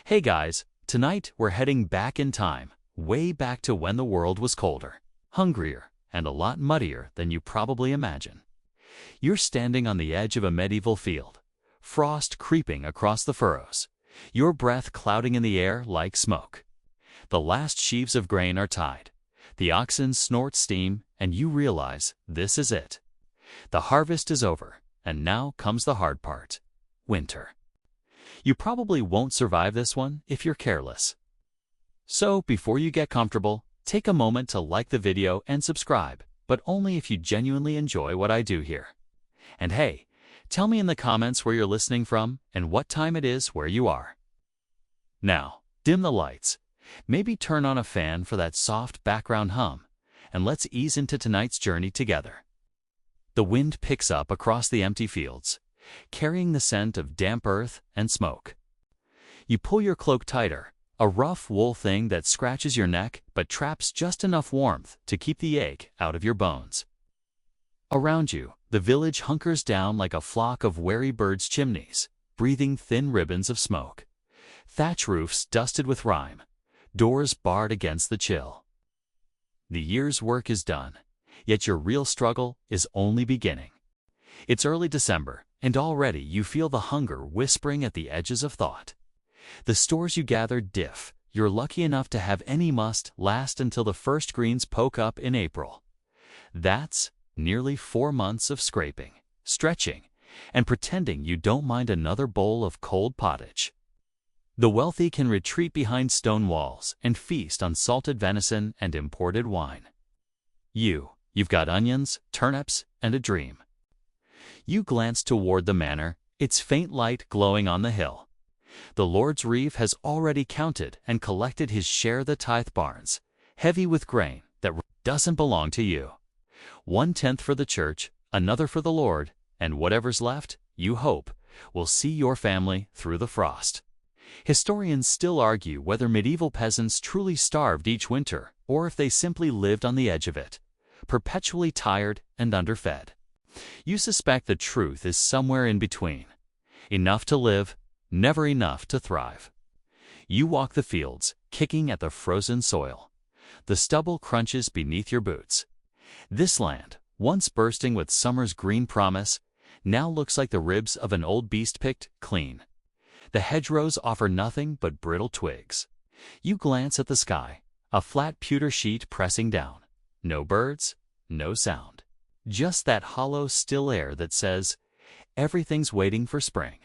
Hey guys, tonight we're heading back in time, way back to when the world was colder, hungrier, and a lot muddier than you probably imagine. You're standing on the edge of a medieval field, frost creeping across the furrows, your breath clouding in the air like smoke. The last sheaves of grain are tied, the oxen snort steam, and you realize this is it. The harvest is over, and now comes the hard part: winter. You probably won't survive this one if you're careless. So before you get comfortable, take a moment to like the video and subscribe, but only if you genuinely enjoy what I do here. And hey, tell me in the comments where you're listening from and what time it is where you are. Now, dim the lights, maybe turn on a fan for that soft background hum, and let's ease into tonight's journey together. The wind picks up across the empty fields, carrying the scent of damp earth and smoke. You pull your cloak tighter, a rough wool thing that scratches your neck but traps just enough warmth to keep the ache out of your bones. Around you, the village hunkers down like a flock of wary birds' chimneys, breathing thin ribbons of smoke. Thatch roofs dusted with rime, doors barred against the chill. The year's work is done, yet your real struggle is only beginning. It's early December, and already you feel the hunger whispering at the edges of thought. The stores you gathered diff, you're lucky enough to have any must last until the first greens poke up in April. That's nearly 4 months of scraping, stretching, and pretending you don't mind another bowl of cold pottage. The wealthy can retreat behind stone walls and feast on salted venison and imported wine. You've got onions, turnips, and a dream. You glance toward the manor, its faint light glowing on the hill. The Lord's reeve has already counted and collected his share of the tithe barns, heavy with grain that doesn't belong to you. 1/10 for the church, another for the Lord, and whatever's left, you hope, will see your family through the frost. Historians still argue whether medieval peasants truly starved each winter or if they simply lived on the edge of it, perpetually tired and underfed. You suspect the truth is somewhere in between. Enough to live, never enough to thrive. You walk the fields, kicking at the frozen soil. The stubble crunches beneath your boots. This land, once bursting with summer's green promise, now looks like the ribs of an old beast picked clean. The hedgerows offer nothing but brittle twigs. You glance at the sky, a flat pewter sheet pressing down. No birds, no sound. Just that hollow, still air that says, everything's waiting for spring.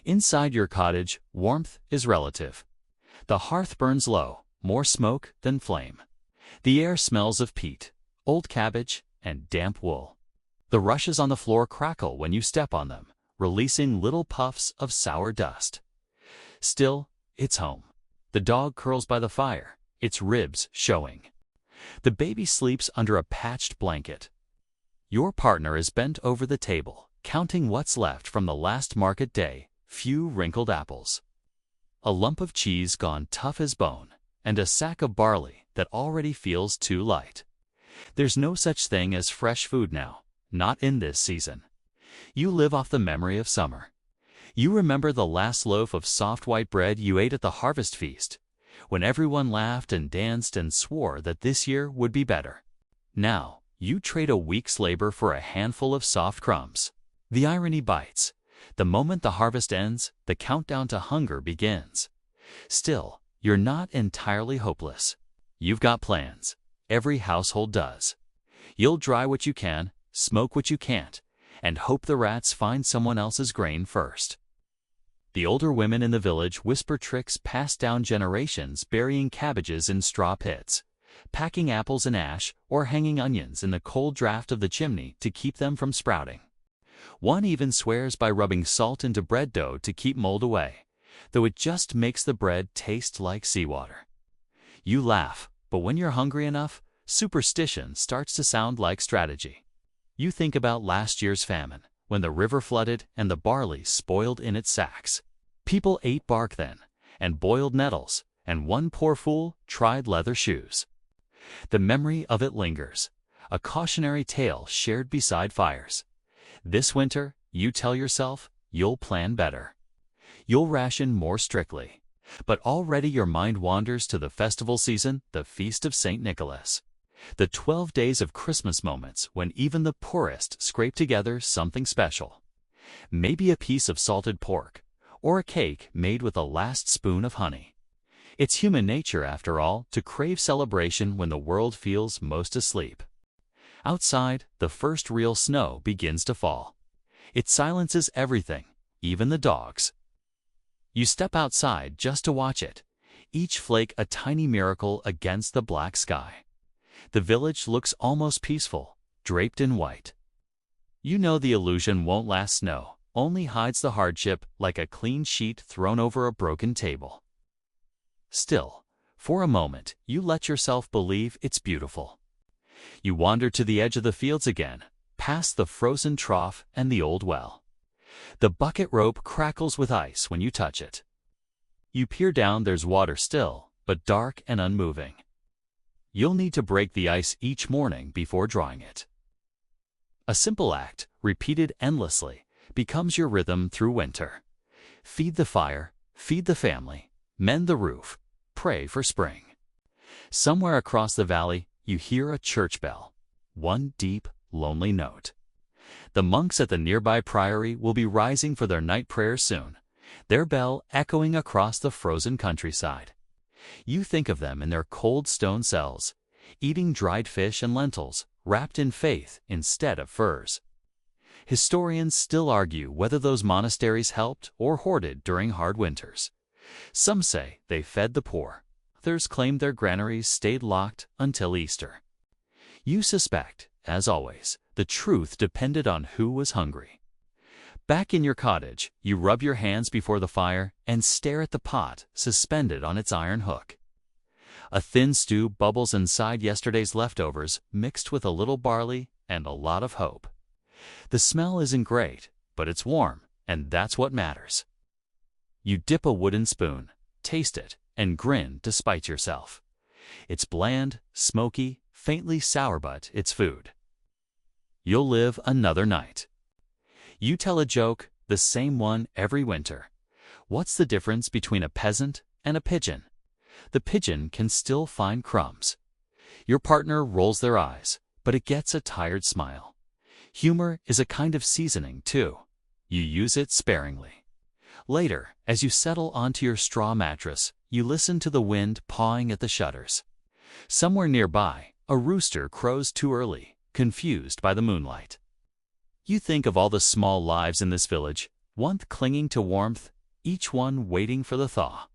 Inside your cottage, warmth is relative. The hearth burns low, more smoke than flame. The air smells of peat, old cabbage, and damp wool. The rushes on the floor crackle when you step on them, releasing little puffs of sour dust. Still, it's home. The dog curls by the fire, its ribs showing. The baby sleeps under a patched blanket. Your partner is bent over the table, counting what's left from the last market day, few wrinkled apples. A lump of cheese gone tough as bone, and a sack of barley that already feels too light. There's no such thing as fresh food now, not in this season. You live off the memory of summer. You remember the last loaf of soft white bread you ate at the harvest feast, when everyone laughed and danced and swore that this year would be better. Now, you trade a week's labor for a handful of soft crumbs. The irony bites. The moment the harvest ends, the countdown to hunger begins. Still, you're not entirely hopeless. You've got plans. Every household does. You'll dry what you can, smoke what you can't, and hope the rats find someone else's grain first. The older women in the village whisper tricks passed down generations, burying cabbages in straw pits, packing apples in ash, or hanging onions in the cold draft of the chimney to keep them from sprouting. One even swears by rubbing salt into bread dough to keep mold away, though it just makes the bread taste like seawater. You laugh, but when you're hungry enough, superstition starts to sound like strategy. You think about last year's famine, when the river flooded and the barley spoiled in its sacks. People ate bark then, and boiled nettles, and one poor fool tried leather shoes. The memory of it lingers, a cautionary tale shared beside fires. This winter, you tell yourself, you'll plan better. You'll ration more strictly, But already your mind wanders to the festival season, the Feast of St. Nicholas. The 12 days of Christmas moments when even the poorest scrape together something special. Maybe a piece of salted pork, or a cake made with a last spoon of honey. It's human nature, after all, to crave celebration when the world feels most asleep. Outside, the first real snow begins to fall. It silences everything, even the dogs. You step outside just to watch it, each flake a tiny miracle against the black sky. The village looks almost peaceful, draped in white. You know the illusion won't last. Snow only hides the hardship like a clean sheet thrown over a broken table. Still, for a moment, you let yourself believe it's beautiful. You wander to the edge of the fields again, past the frozen trough and the old well. The bucket rope crackles with ice when you touch it. You peer down, there's water still, but dark and unmoving. You'll need to break the ice each morning before drawing it. A simple act, repeated endlessly, becomes your rhythm through winter. Feed the fire, feed the family, mend the roof, pray for spring. Somewhere across the valley, you hear a church bell, one deep, lonely note. The monks at the nearby priory will be rising for their night prayers soon, their bell echoing across the frozen countryside. You think of them in their cold stone cells, eating dried fish and lentils, wrapped in faith instead of furs. Historians still argue whether those monasteries helped or hoarded during hard winters. Some say they fed the poor. Others claim their granaries stayed locked until Easter. You suspect, as always, the truth depended on who was hungry. Back in your cottage, you rub your hands before the fire and stare at the pot suspended on its iron hook. A thin stew bubbles inside yesterday's leftovers, mixed with a little barley and a lot of hope. The smell isn't great, but it's warm, and that's what matters. You dip a wooden spoon, taste it, and grin despite yourself. It's bland, smoky, faintly sour, but it's food. You'll live another night. You tell a joke, the same one every winter. What's the difference between a peasant and a pigeon? The pigeon can still find crumbs. Your partner rolls their eyes, but it gets a tired smile. Humor is a kind of seasoning, too. You use it sparingly. Later, as you settle onto your straw mattress, you listen to the wind pawing at the shutters. Somewhere nearby, a rooster crows too early, confused by the moonlight. You think of all the small lives in this village, one clinging to warmth, each one waiting for the thaw.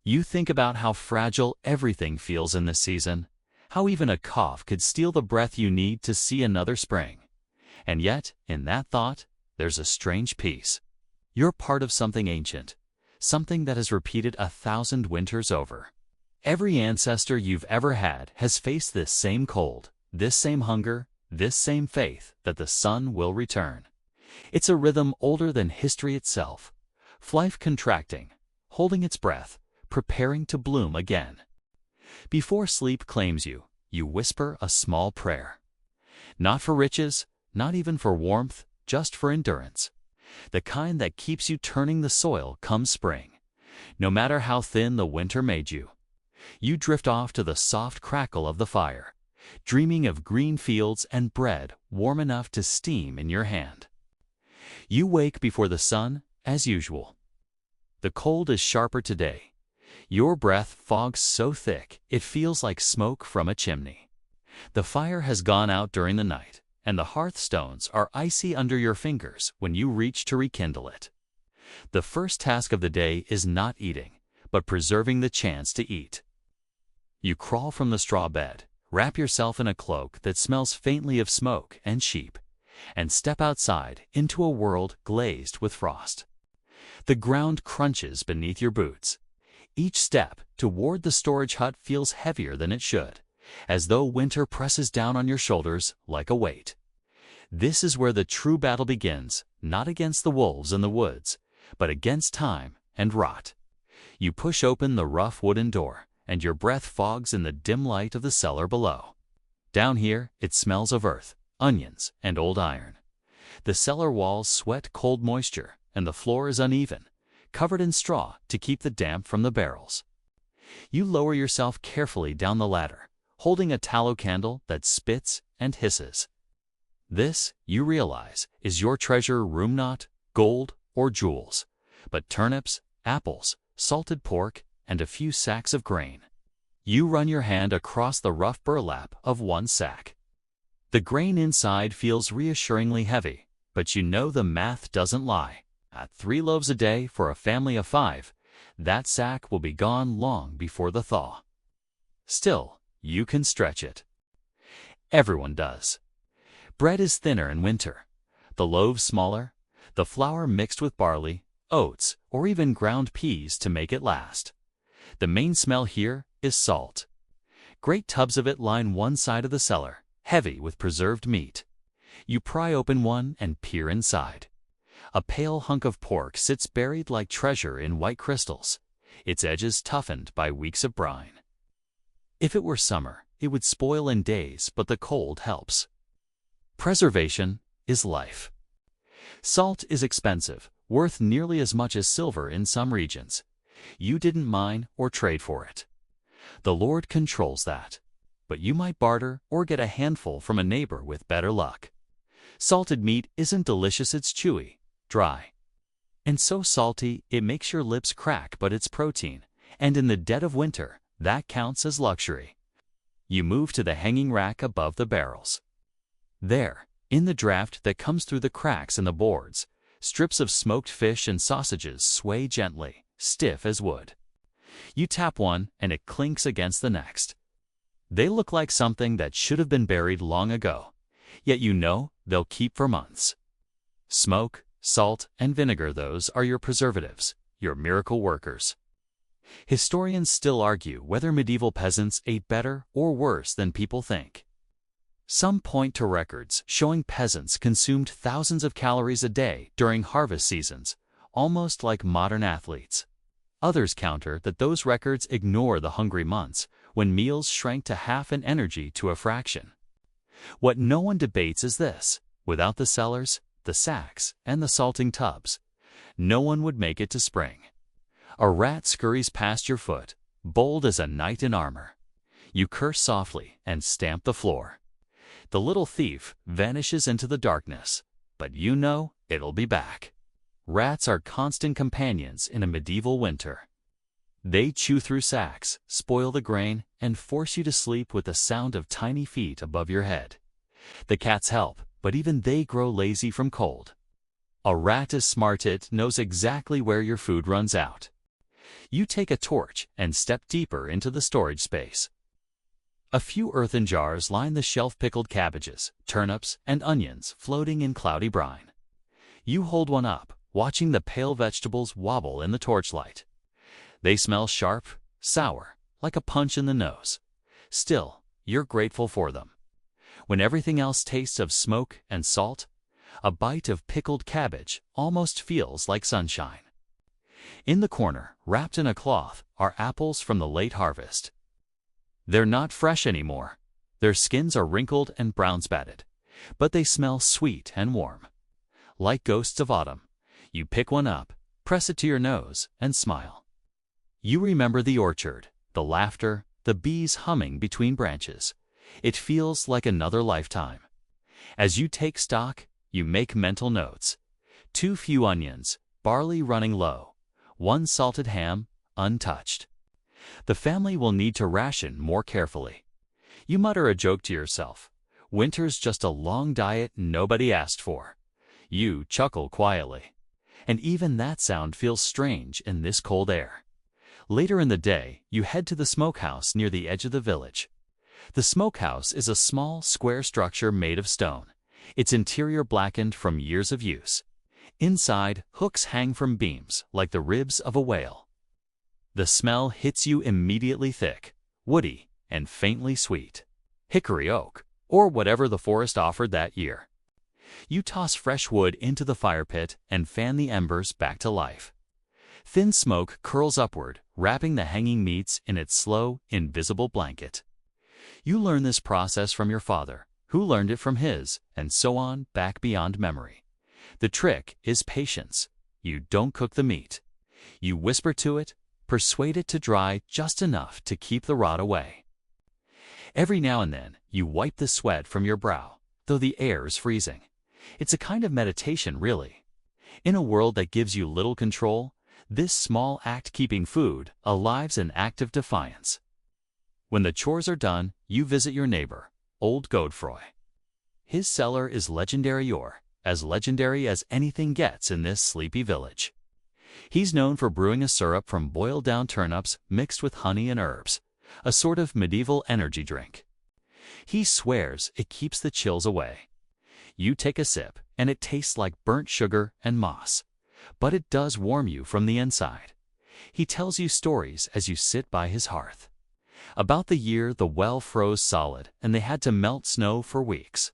You think about how fragile everything feels in this season, how even a cough could steal the breath you need to see another spring. And yet, in that thought, there's a strange peace. You're part of something ancient, something that has repeated 1,000 winters over. Every ancestor you've ever had has faced this same cold, this same hunger, this same faith that the sun will return. It's a rhythm older than history itself, life contracting, holding its breath, preparing to bloom again. Before sleep claims you, you whisper a small prayer. Not for riches, not even for warmth, just for endurance. The kind that keeps you turning the soil come spring. No matter how thin the winter made you. You drift off to the soft crackle of the fire, dreaming of green fields and bread warm enough to steam in your hand. You wake before the sun, as usual. The cold is sharper today. Your breath fogs so thick it feels like smoke from a chimney. The fire has gone out during the night, and the hearthstones are icy under your fingers when you reach to rekindle it. The first task of the day is not eating, but preserving the chance to eat. You crawl from the straw bed, wrap yourself in a cloak that smells faintly of smoke and sheep, and step outside into a world glazed with frost. The ground crunches beneath your boots. Each step toward the storage hut feels heavier than it should, as though winter presses down on your shoulders like a weight. This is where the true battle begins, not against the wolves in the woods, but against time and rot. You push open the rough wooden door, and your breath fogs in the dim light of the cellar below. Down here, it smells of earth, onions, and old iron. The cellar walls sweat cold moisture, and the floor is uneven, covered in straw to keep the damp from the barrels. You lower yourself carefully down the ladder, holding a tallow candle that spits and hisses. This, you realize, is your treasure room, not gold or jewels, but turnips, apples, salted pork, and a few sacks of grain. You run your hand across the rough burlap of one sack. The grain inside feels reassuringly heavy, but you know the math doesn't lie. At 3 loaves a day for a family of 5, that sack will be gone long before the thaw. Still, you can stretch it. Everyone does. Bread is thinner in winter, the loaves smaller, the flour mixed with barley, oats, or even ground peas to make it last. The main smell here is salt. Great tubs of it line one side of the cellar, heavy with preserved meat. You pry open one and peer inside. A pale hunk of pork sits buried like treasure in white crystals, its edges toughened by weeks of brine. If it were summer, it would spoil in days, but the cold helps. Preservation is life. Salt is expensive, worth nearly as much as silver in some regions. You didn't mine or trade for it. The Lord controls that. But you might barter or get a handful from a neighbor with better luck. Salted meat isn't delicious, it's chewy, dry, and so salty it makes your lips crack, but it's protein, and in the dead of winter, that counts as luxury. You move to the hanging rack above the barrels. There, in the draft that comes through the cracks in the boards, strips of smoked fish and sausages sway gently, stiff as wood. You tap one and it clinks against the next. They look like something that should have been buried long ago, yet you know they'll keep for months. Smoke, salt, and vinegar, those are your preservatives, your miracle workers. Historians still argue whether medieval peasants ate better or worse than people think. Some point to records showing peasants consumed thousands of calories a day during harvest seasons, almost like modern athletes. Others counter that those records ignore the hungry months when meals shrank to half and energy to a fraction. What no one debates is this: without the cellars, the sacks, and the salting tubs, no one would make it to spring. A rat scurries past your foot, bold as a knight in armor. You curse softly and stamp the floor. The little thief vanishes into the darkness, but you know it'll be back. Rats are constant companions in a medieval winter. They chew through sacks, spoil the grain, and force you to sleep with the sound of tiny feet above your head. The cats help, but even they grow lazy from cold. A rat is smart, it knows exactly where your food runs out. You take a torch and step deeper into the storage space. A few earthen jars line the shelf, pickled cabbages, turnips, and onions floating in cloudy brine. You hold one up, watching the pale vegetables wobble in the torchlight. They smell sharp, sour, like a punch in the nose. Still, you're grateful for them. When everything else tastes of smoke and salt, a bite of pickled cabbage almost feels like sunshine. In the corner, wrapped in a cloth, are apples from the late harvest. They're not fresh anymore. Their skins are wrinkled and brown-spatted, but they smell sweet and warm. Like ghosts of autumn, you pick one up, press it to your nose, and smile. You remember the orchard, the laughter, the bees humming between branches. It feels like another lifetime. As you take stock, you make mental notes. Too few onions, barley running low, one salted ham, untouched. The family will need to ration more carefully. You mutter a joke to yourself. Winter's just a long diet nobody asked for. You chuckle quietly. And even that sound feels strange in this cold air. Later in the day, you head to the smokehouse near the edge of the village. The smokehouse is a small, square structure made of stone, its interior blackened from years of use. Inside, hooks hang from beams like the ribs of a whale. The smell hits you immediately, thick, woody, and faintly sweet. Hickory oak, or whatever the forest offered that year. You toss fresh wood into the fire pit and fan the embers back to life. Thin smoke curls upward, wrapping the hanging meats in its slow, invisible blanket. You learn this process from your father, who learned it from his, and so on back beyond memory. The trick is patience. You don't cook the meat. You whisper to it, persuade it to dry just enough to keep the rot away. Every now and then, you wipe the sweat from your brow, though the air is freezing. It's a kind of meditation, really. In a world that gives you little control, this small act keeping food alive's an act of defiance. When the chores are done, you visit your neighbor, old Godefroy. His cellar is legendary, or as legendary as anything gets in this sleepy village. He's known for brewing a syrup from boiled-down turnips mixed with honey and herbs, a sort of medieval energy drink. He swears it keeps the chills away. You take a sip, and it tastes like burnt sugar and moss, but it does warm you from the inside. He tells you stories as you sit by his hearth. About the year the well froze solid and they had to melt snow for weeks.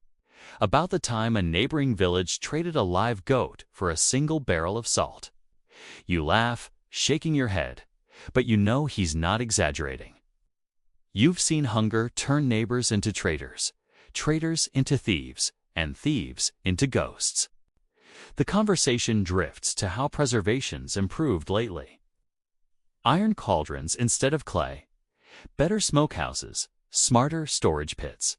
About the time a neighboring village traded a live goat for a single barrel of salt. You laugh, shaking your head, but you know he's not exaggerating. You've seen hunger turn neighbors into traitors, traitors into thieves, and thieves into ghosts. The conversation drifts to how preservation's improved lately. Iron cauldrons instead of clay, better smokehouses, smarter storage pits.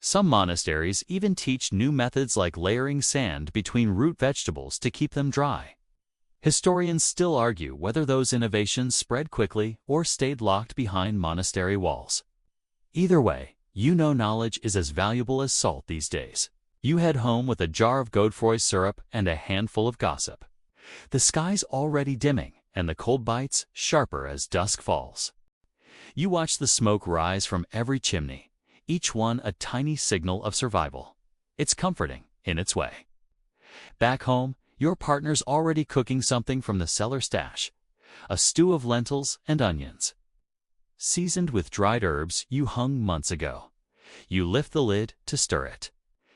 Some monasteries even teach new methods like layering sand between root vegetables to keep them dry. Historians still argue whether those innovations spread quickly or stayed locked behind monastery walls. Either way, you know knowledge is as valuable as salt these days. You head home with a jar of Godefroy's syrup and a handful of gossip. The sky's already dimming, and the cold bites sharper as dusk falls. You watch the smoke rise from every chimney, each one a tiny signal of survival. It's comforting in its way. Back home, your partner's already cooking something from the cellar stash, a stew of lentils and onions, seasoned with dried herbs you hung months ago. You lift the lid to stir it.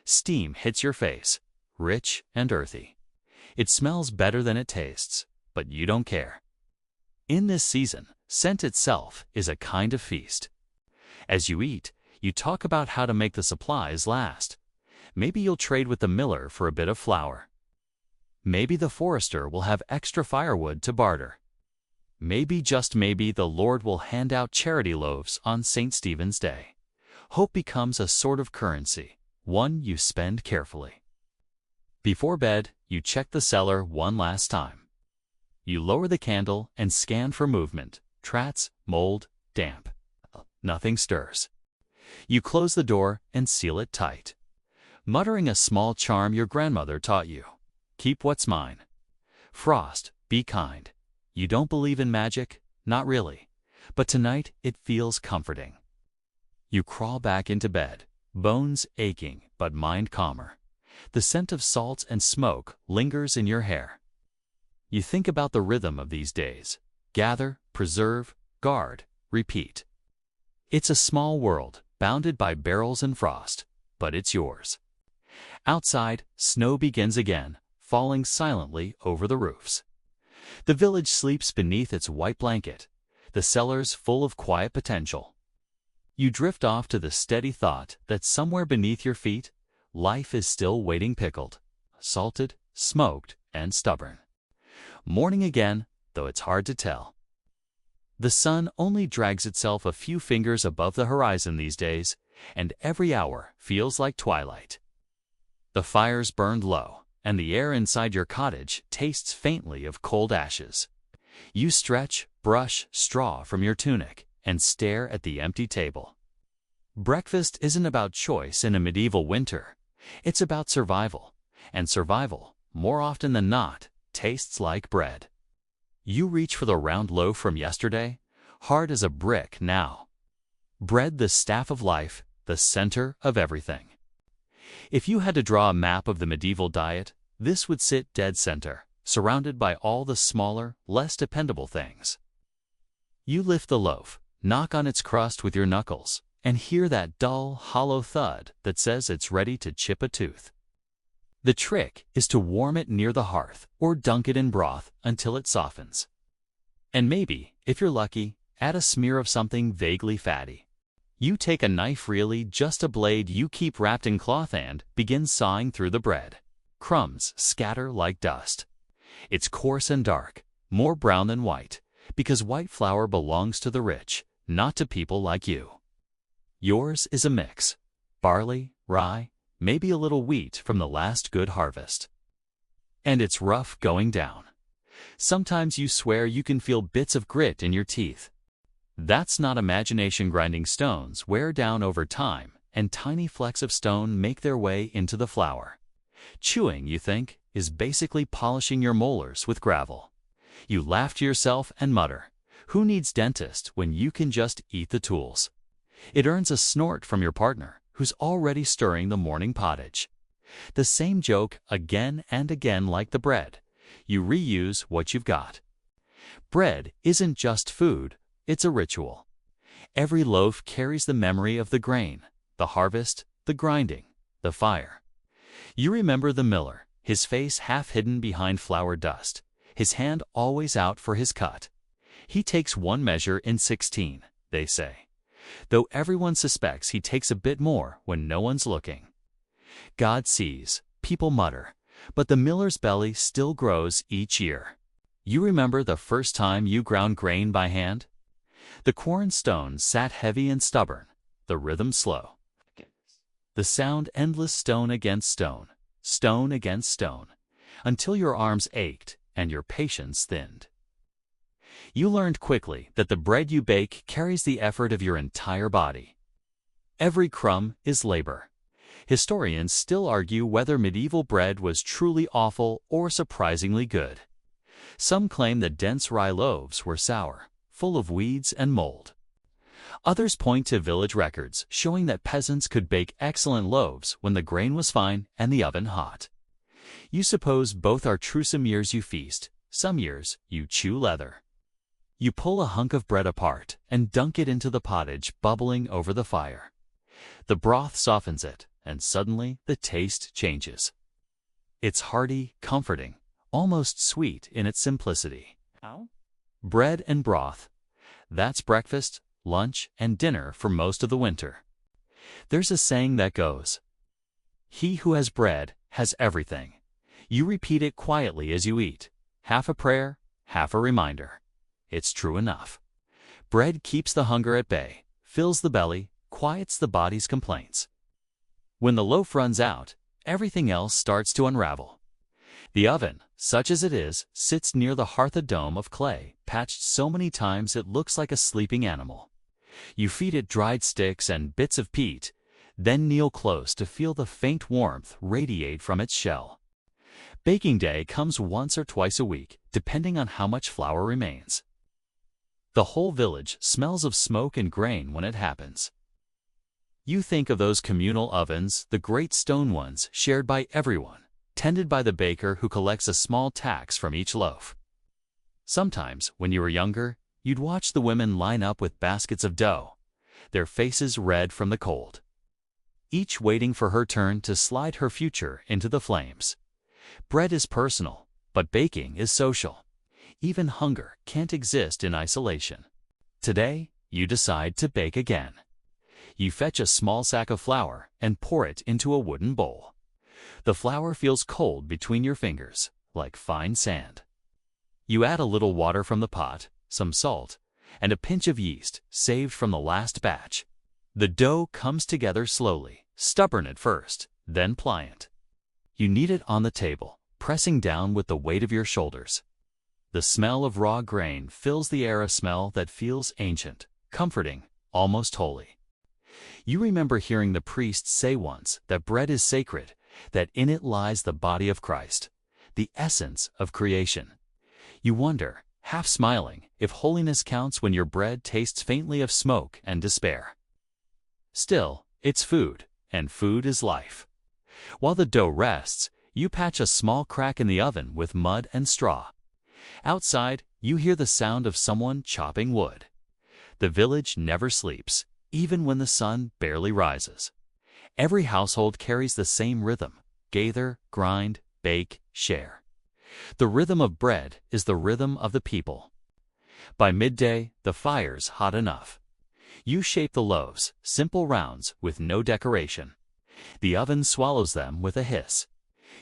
Steam hits your face, rich and earthy. It smells better than it tastes, but you don't care. In this season, scent itself is a kind of feast. As you eat, you talk about how to make the supplies last. Maybe you'll trade with the miller for a bit of flour. Maybe the forester will have extra firewood to barter. Maybe, just maybe, the Lord will hand out charity loaves on St. Stephen's Day. Hope becomes a sort of currency, one you spend carefully. Before bed, you check the cellar one last time. You lower the candle and scan for movement, trats, mold, damp. Nothing stirs. You close the door and seal it tight, muttering a small charm your grandmother taught you. Keep what's mine. Frost, be kind. You don't believe in magic? Not really. But tonight it feels comforting. You crawl back into bed, bones aching but mind calmer. The scent of salt and smoke lingers in your hair. You think about the rhythm of these days. Gather, preserve, guard, repeat. It's a small world, bounded by barrels and frost, but it's yours. Outside, snow begins again, falling silently over the roofs. The village sleeps beneath its white blanket, the cellars full of quiet potential. You drift off to the steady thought that somewhere beneath your feet, life is still waiting, pickled, salted, smoked, and stubborn. Morning again, though it's hard to tell. The sun only drags itself a few fingers above the horizon these days, and every hour feels like twilight. The fire's burned low, and the air inside your cottage tastes faintly of cold ashes. You stretch, brush straw from your tunic, and stare at the empty table. Breakfast isn't about choice in a medieval winter. It's about survival, and survival, more often than not, tastes like bread. You reach for the round loaf from yesterday, hard as a brick now. Bread, the staff of life, the center of everything. If you had to draw a map of the medieval diet, this would sit dead center, surrounded by all the smaller, less dependable things. You lift the loaf, knock on its crust with your knuckles, and hear that dull, hollow thud that says it's ready to chip a tooth. The trick is to warm it near the hearth or dunk it in broth until it softens. And maybe, if you're lucky, add a smear of something vaguely fatty. You take a knife, really just a blade you keep wrapped in cloth, and begin sawing through the bread. Crumbs scatter like dust. It's coarse and dark, more brown than white, because white flour belongs to the rich, not to people like you. Yours is a mix: barley, rye, maybe a little wheat from the last good harvest. And it's rough going down. Sometimes you swear you can feel bits of grit in your teeth. That's not imagination. Grinding stones wear down over time, and tiny flecks of stone make their way into the flour. Chewing, you think, is basically polishing your molars with gravel. You laugh to yourself and mutter, "Who needs dentist when you can just eat the tools?" It earns a snort from your partner, who's already stirring the morning pottage. The same joke again and again. Like the bread, you reuse what you've got. Bread isn't just food, it's a ritual. Every loaf carries the memory of the grain, the harvest, the grinding, the fire. You remember the miller, his face half hidden behind flour dust, his hand always out for his cut. He takes one measure in 16, they say, though everyone suspects he takes a bit more when no one's looking. God sees, people mutter, but the miller's belly still grows each year. You remember the first time you ground grain by hand? The corn stone sat heavy and stubborn, the rhythm slow. The sound endless, stone against stone, stone against stone, until your arms ached and your patience thinned. You learned quickly that the bread you bake carries the effort of your entire body. Every crumb is labor. Historians still argue whether medieval bread was truly awful or surprisingly good. Some claim that dense rye loaves were sour, full of weeds and mold. Others point to village records showing that peasants could bake excellent loaves when the grain was fine and the oven hot. You suppose both are true. Some years you feast, some years you chew leather. You pull a hunk of bread apart and dunk it into the pottage bubbling over the fire. The broth softens it, and suddenly the taste changes. It's hearty, comforting, almost sweet in its simplicity. How? Bread and broth. That's breakfast, lunch, and dinner for most of the winter. There's a saying that goes, "He who has bread has everything." You repeat it quietly as you eat, half a prayer, half a reminder. It's true enough. Bread keeps the hunger at bay, fills the belly, quiets the body's complaints. When the loaf runs out, everything else starts to unravel. The oven, such as it is, sits near the hearth, a dome of clay, patched so many times it looks like a sleeping animal. You feed it dried sticks and bits of peat, then kneel close to feel the faint warmth radiate from its shell. Baking day comes once or twice a week, depending on how much flour remains. The whole village smells of smoke and grain when it happens. You think of those communal ovens, the great stone ones shared by everyone, tended by the baker who collects a small tax from each loaf. Sometimes, when you were younger, you'd watch the women line up with baskets of dough, their faces red from the cold, each waiting for her turn to slide her future into the flames. Bread is personal, but baking is social. Even hunger can't exist in isolation. Today, you decide to bake again. You fetch a small sack of flour and pour it into a wooden bowl. The flour feels cold between your fingers, like fine sand. You add a little water from the pot, some salt, and a pinch of yeast saved from the last batch. The dough comes together slowly, stubborn at first, then pliant. You knead it on the table, pressing down with the weight of your shoulders. The smell of raw grain fills the air, a smell that feels ancient, comforting, almost holy. You remember hearing the priest say once that bread is sacred, that in it lies the body of Christ, the essence of creation. You wonder, half smiling, if holiness counts when your bread tastes faintly of smoke and despair. Still, it's food, and food is life. While the dough rests, you patch a small crack in the oven with mud and straw. Outside, you hear the sound of someone chopping wood. The village never sleeps, even when the sun barely rises. Every household carries the same rhythm: gather, grind, bake, share. The rhythm of bread is the rhythm of the people. By midday, the fire's hot enough. You shape the loaves, simple rounds with no decoration. The oven swallows them with a hiss.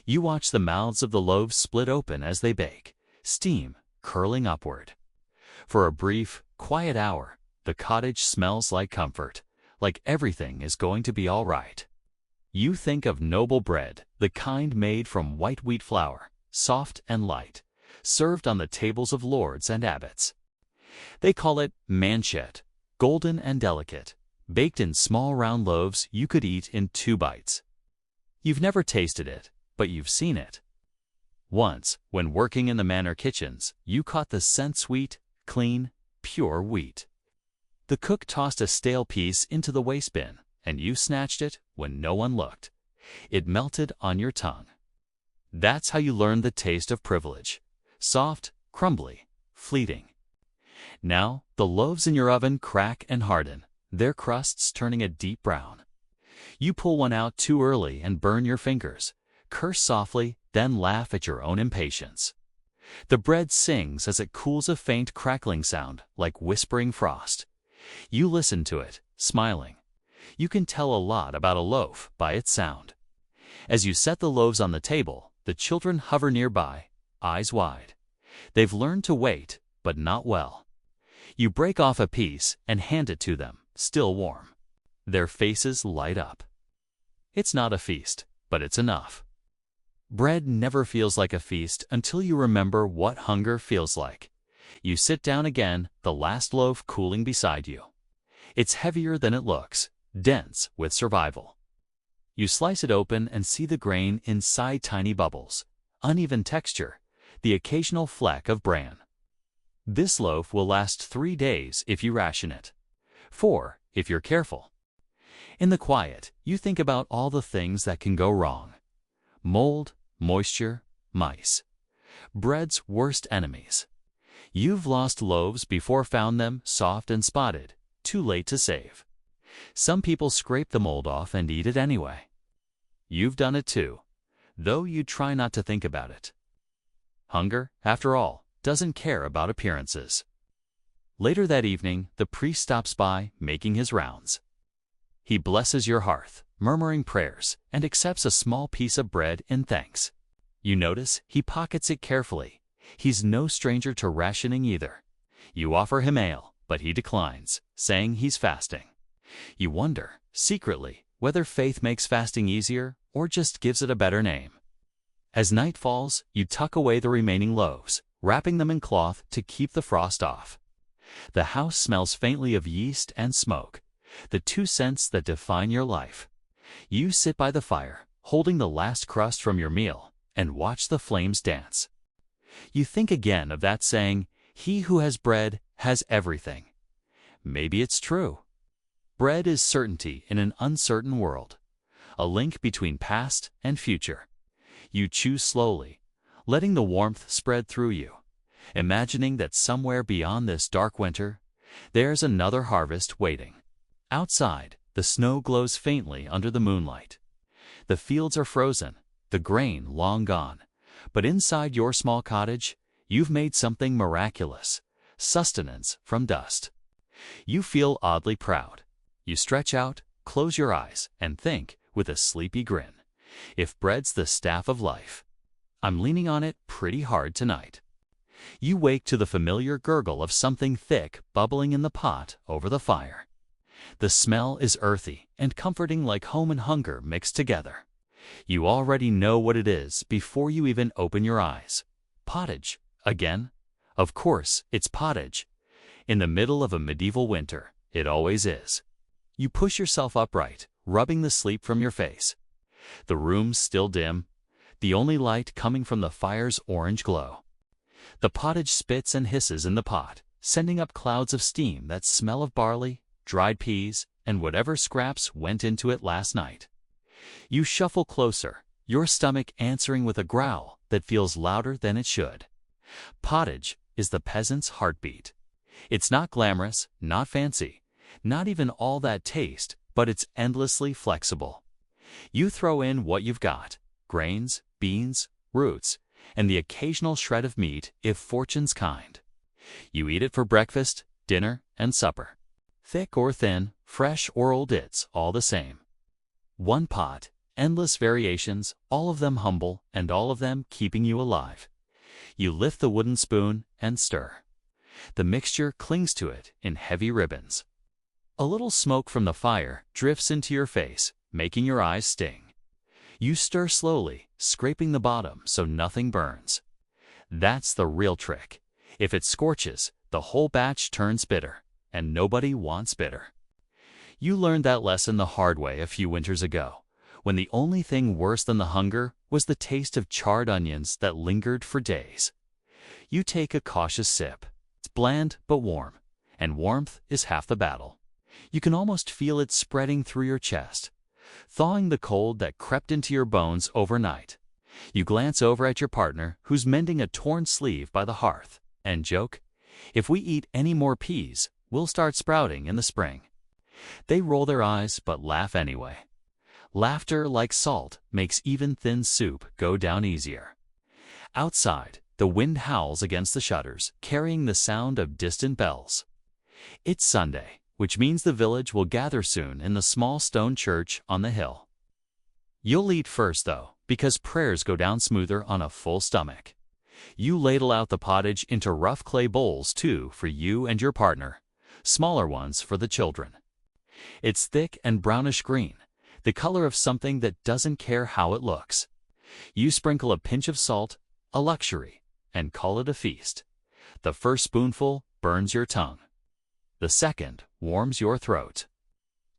You watch the mouths of the loaves split open as they bake, steam, curling upward. For a brief, quiet hour, the cottage smells like comfort, like everything is going to be all right. You think of noble bread, the kind made from white wheat flour, soft and light, served on the tables of lords and abbots. They call it manchet, golden and delicate, baked in small round loaves you could eat in 2 bites. You've never tasted it, but you've seen it. Once, when working in the manor kitchens, you caught the scent-sweet, clean, pure wheat. The cook tossed a stale piece into the waste bin, and you snatched it when no one looked. It melted on your tongue. That's how you learned the taste of privilege. Soft, crumbly, fleeting. Now, the loaves in your oven crack and harden, their crusts turning a deep brown. You pull one out too early and burn your fingers, curse softly, then laugh at your own impatience. The bread sings as it cools, a faint crackling sound like whispering frost. You listen to it, smiling. You can tell a lot about a loaf by its sound. As you set the loaves on the table, the children hover nearby, eyes wide. They've learned to wait, but not well. You break off a piece and hand it to them, still warm. Their faces light up. It's not a feast, but it's enough. Bread never feels like a feast until you remember what hunger feels like. You sit down again, the last loaf cooling beside you. It's heavier than it looks, dense with survival. You slice it open and see the grain inside, tiny bubbles, uneven texture, the occasional fleck of bran. This loaf will last 3 days if you ration it. 4 if you're careful. In the quiet, you think about all the things that can go wrong. Mold, moisture, mice. Bread's worst enemies. You've lost loaves before, found them soft and spotted, too late to save. Some people scrape the mold off and eat it anyway. You've done it too, though you try not to think about it. Hunger, after all, doesn't care about appearances. Later that evening, the priest stops by, making his rounds. He blesses your hearth, murmuring prayers, and accepts a small piece of bread in thanks. You notice he pockets it carefully. He's no stranger to rationing either. You offer him ale, but he declines, saying he's fasting. You wonder, secretly, whether faith makes fasting easier or just gives it a better name. As night falls, you tuck away the remaining loaves, wrapping them in cloth to keep the frost off. The house smells faintly of yeast and smoke, the 2 scents that define your life. You sit by the fire, holding the last crust from your meal, and watch the flames dance. You think again of that saying, "He who has bread has everything." Maybe it's true. Bread is certainty in an uncertain world, a link between past and future. You chew slowly, letting the warmth spread through you, imagining that somewhere beyond this dark winter, there's another harvest waiting. Outside, the snow glows faintly under the moonlight. The fields are frozen, the grain long gone, but inside your small cottage, you've made something miraculous, sustenance from dust. You feel oddly proud. You stretch out, close your eyes, and think, with a sleepy grin, if bread's the staff of life, I'm leaning on it pretty hard tonight. You wake to the familiar gurgle of something thick bubbling in the pot over the fire. The smell is earthy and comforting, like home and hunger mixed together. You already know what it is before you even open your eyes. Pottage, again? Of course, it's pottage. In the middle of a medieval winter, it always is. You push yourself upright, rubbing the sleep from your face. The room's still dim, the only light coming from the fire's orange glow. The pottage spits and hisses in the pot, sending up clouds of steam that smell of barley, dried peas, and whatever scraps went into it last night. You shuffle closer, your stomach answering with a growl that feels louder than it should. Pottage is the peasant's heartbeat. It's not glamorous, not fancy, not even all that taste, but it's endlessly flexible. You throw in what you've got: grains, beans, roots, and the occasional shred of meat if fortune's kind. You eat it for breakfast, dinner, and supper. Thick or thin, fresh or old, it's all the same. One pot, endless variations, all of them humble, and all of them keeping you alive. You lift the wooden spoon and stir. The mixture clings to it in heavy ribbons. A little smoke from the fire drifts into your face, making your eyes sting. You stir slowly, scraping the bottom so nothing burns. That's the real trick. If it scorches, the whole batch turns bitter, and nobody wants bitter. You learned that lesson the hard way a few winters ago, when the only thing worse than the hunger was the taste of charred onions that lingered for days. You take a cautious sip. It's bland but warm, and warmth is half the battle. You can almost feel it spreading through your chest, thawing the cold that crept into your bones overnight. You glance over at your partner, who's mending a torn sleeve by the hearth, and joke, "If we eat any more peas, we'll start sprouting in the spring." They roll their eyes but laugh anyway. Laughter, like salt, makes even thin soup go down easier. Outside, the wind howls against the shutters, carrying the sound of distant bells. It's Sunday, which means the village will gather soon in the small stone church on the hill. You'll eat first, though, because prayers go down smoother on a full stomach. You ladle out the pottage into rough clay bowls, too, for you and your partner, smaller ones for the children. It's thick and brownish green, the color of something that doesn't care how it looks. You sprinkle a pinch of salt, a luxury, and call it a feast. The first spoonful burns your tongue. The second warms your throat.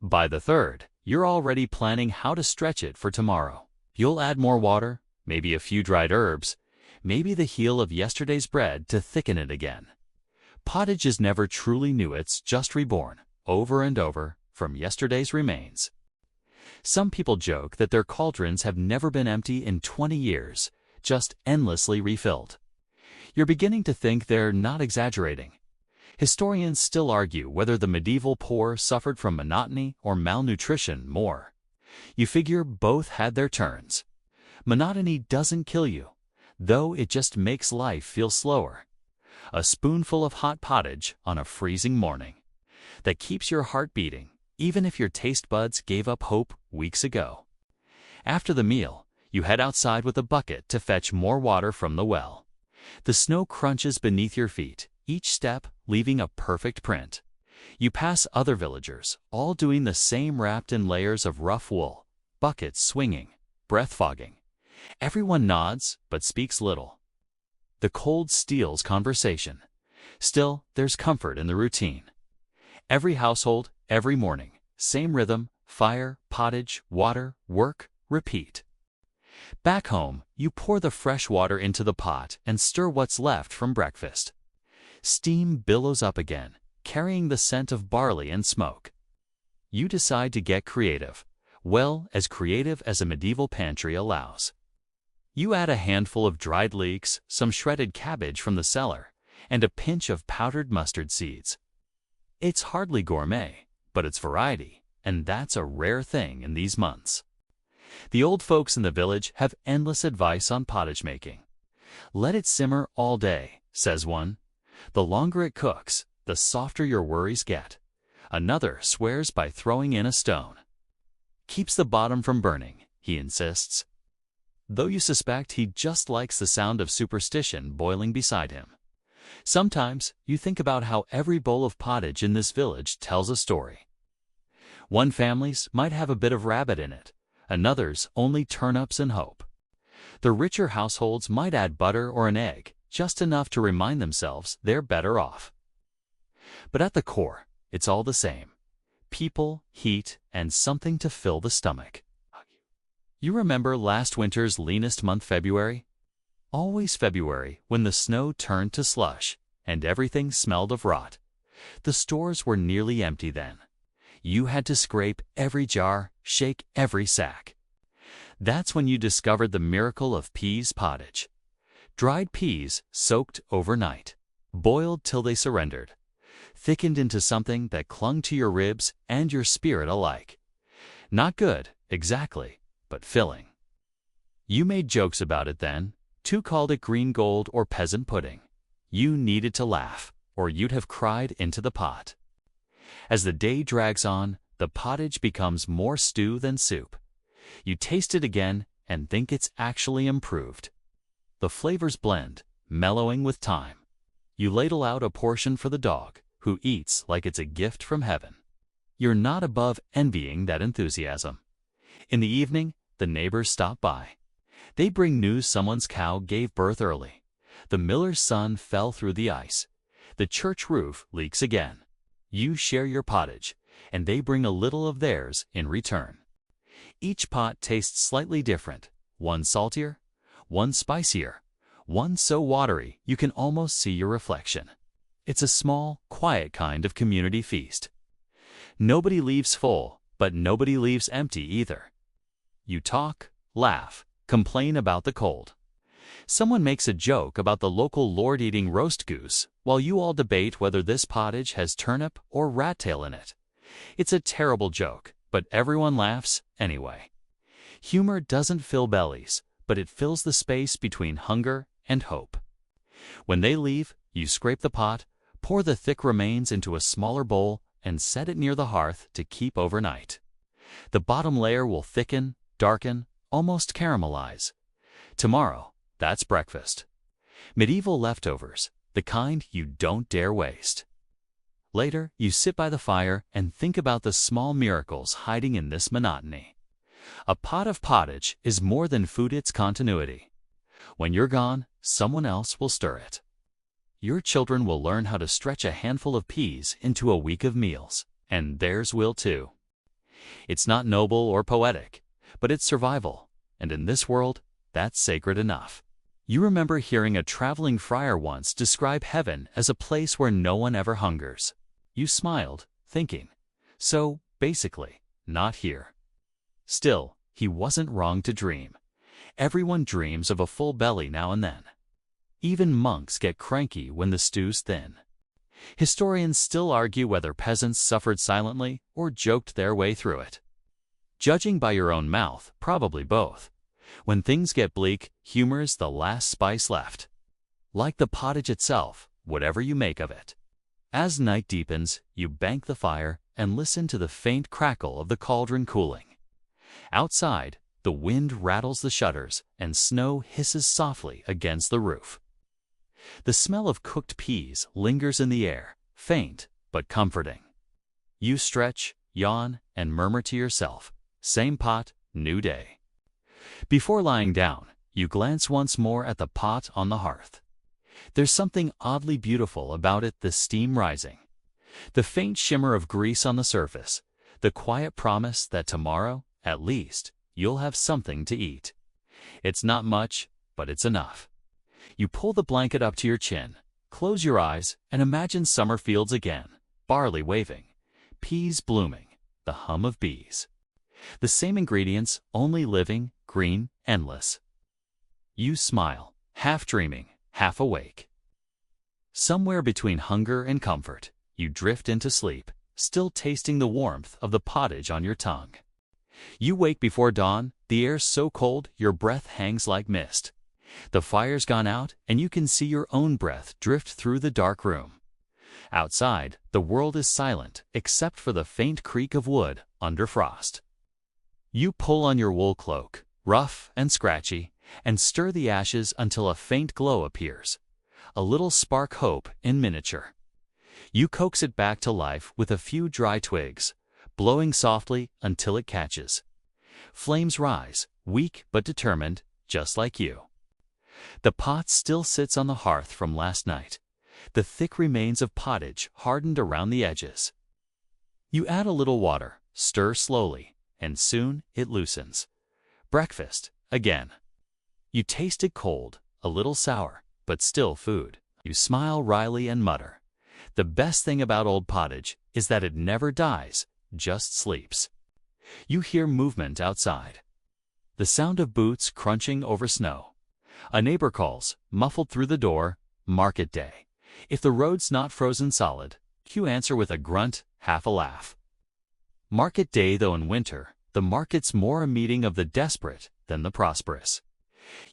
By the third, you're already planning how to stretch it for tomorrow. You'll add more water, maybe a few dried herbs, maybe the heel of yesterday's bread to thicken it again. Pottage is never truly new, it's just reborn, over and over, from yesterday's remains. Some people joke that their cauldrons have never been empty in 20 years, just endlessly refilled. You're beginning to think they're not exaggerating. Historians still argue whether the medieval poor suffered from monotony or malnutrition more. You figure both had their turns. Monotony doesn't kill you, though it just makes life feel slower. A spoonful of hot pottage on a freezing morning. That keeps your heart beating, even if your taste buds gave up hope weeks ago. After the meal, you head outside with a bucket to fetch more water from the well. The snow crunches beneath your feet, each step leaving a perfect print. You pass other villagers, all doing the same, wrapped in layers of rough wool, buckets swinging, breath fogging. Everyone nods but speaks little. The cold steals conversation. Still, there's comfort in the routine. Every household, every morning, same rhythm: fire, pottage, water, work, repeat. Back home, you pour the fresh water into the pot and stir what's left from breakfast. Steam billows up again, carrying the scent of barley and smoke. You decide to get creative, well, as creative as a medieval pantry allows. You add a handful of dried leeks, some shredded cabbage from the cellar, and a pinch of powdered mustard seeds. It's hardly gourmet, but it's variety, and that's a rare thing in these months. The old folks in the village have endless advice on pottage making. "Let it simmer all day," says one. "The longer it cooks, the softer your worries get." Another swears by throwing in a stone. "Keeps the bottom from burning," he insists, though you suspect he just likes the sound of superstition boiling beside him. Sometimes you think about how every bowl of pottage in this village tells a story. One family's might have a bit of rabbit in it, another's only turnips and hope. The richer households might add butter or an egg, just enough to remind themselves they're better off. But at the core, it's all the same: people, heat, and something to fill the stomach. You remember last winter's leanest month, February? Always February, when the snow turned to slush, and everything smelled of rot. The stores were nearly empty then. You had to scrape every jar, shake every sack. That's when you discovered the miracle of peas pottage. Dried peas soaked overnight, boiled till they surrendered, thickened into something that clung to your ribs and your spirit alike. Not good, exactly, but filling. You made jokes about it then. Two called it green gold or peasant pudding. You needed to laugh, or you'd have cried into the pot. As the day drags on, the pottage becomes more stew than soup. You taste it again and think it's actually improved. The flavors blend, mellowing with time. You ladle out a portion for the dog, who eats like it's a gift from heaven. You're not above envying that enthusiasm. In the evening, the neighbors stop by. They bring news someone's cow gave birth early. The miller's son fell through the ice. The church roof leaks again. You share your pottage, and they bring a little of theirs in return. Each pot tastes slightly different, one saltier, one spicier, one so watery you can almost see your reflection. It's a small, quiet kind of community feast. Nobody leaves full, but nobody leaves empty either. You talk, laugh, complain about the cold. Someone makes a joke about the local lord eating roast goose, while you all debate whether this pottage has turnip or rat tail in it. It's a terrible joke, but everyone laughs anyway. Humor doesn't fill bellies, but it fills the space between hunger and hope. When they leave, you scrape the pot, pour the thick remains into a smaller bowl, and set it near the hearth to keep overnight. The bottom layer will thicken, darken, almost caramelize. Tomorrow, that's breakfast. Medieval leftovers, the kind you don't dare waste. Later, you sit by the fire and think about the small miracles hiding in this monotony. A pot of pottage is more than food, it's continuity. When you're gone, someone else will stir it. Your children will learn how to stretch a handful of peas into a week of meals, and theirs will too. It's not noble or poetic, but it's survival, and in this world, that's sacred enough. You remember hearing a traveling friar once describe heaven as a place where no one ever hungers. You smiled, thinking, so, basically, not here. Still, he wasn't wrong to dream. Everyone dreams of a full belly now and then. Even monks get cranky when the stew's thin. Historians still argue whether peasants suffered silently or joked their way through it. Judging by your own mouth, probably both. When things get bleak, humor's the last spice left. Like the pottage itself, whatever you make of it. As night deepens, you bank the fire and listen to the faint crackle of the cauldron cooling. Outside, the wind rattles the shutters and snow hisses softly against the roof. The smell of cooked peas lingers in the air, faint but comforting. You stretch, yawn, and murmur to yourself, same pot, new day. Before lying down, you glance once more at the pot on the hearth. There's something oddly beautiful about it, the steam rising. The faint shimmer of grease on the surface, the quiet promise that tomorrow, at least, you'll have something to eat. It's not much, but it's enough. You pull the blanket up to your chin, close your eyes, and imagine summer fields again, barley waving, peas blooming, the hum of bees. The same ingredients, only living, green, endless. You smile, half dreaming, half awake. Somewhere between hunger and comfort, you drift into sleep, still tasting the warmth of the pottage on your tongue. You wake before dawn, the air's so cold your breath hangs like mist. The fire's gone out, and you can see your own breath drift through the dark room. Outside, the world is silent except for the faint creak of wood under frost. You pull on your wool cloak, rough and scratchy, and stir the ashes until a faint glow appears. A little spark hope in miniature. You coax it back to life with a few dry twigs, blowing softly until it catches. Flames rise, weak but determined, just like you. The pot still sits on the hearth from last night, the thick remains of pottage hardened around the edges. You add a little water, stir slowly, and soon it loosens. Breakfast, again. You taste it cold, a little sour, but still food. You smile wryly and mutter. The best thing about old pottage is that it never dies, just sleeps. You hear movement outside. The sound of boots crunching over snow. A neighbor calls, muffled through the door, "Market day." If the road's not frozen solid, you answer with a grunt, half a laugh. Market day, though in winter, the market's more a meeting of the desperate than the prosperous.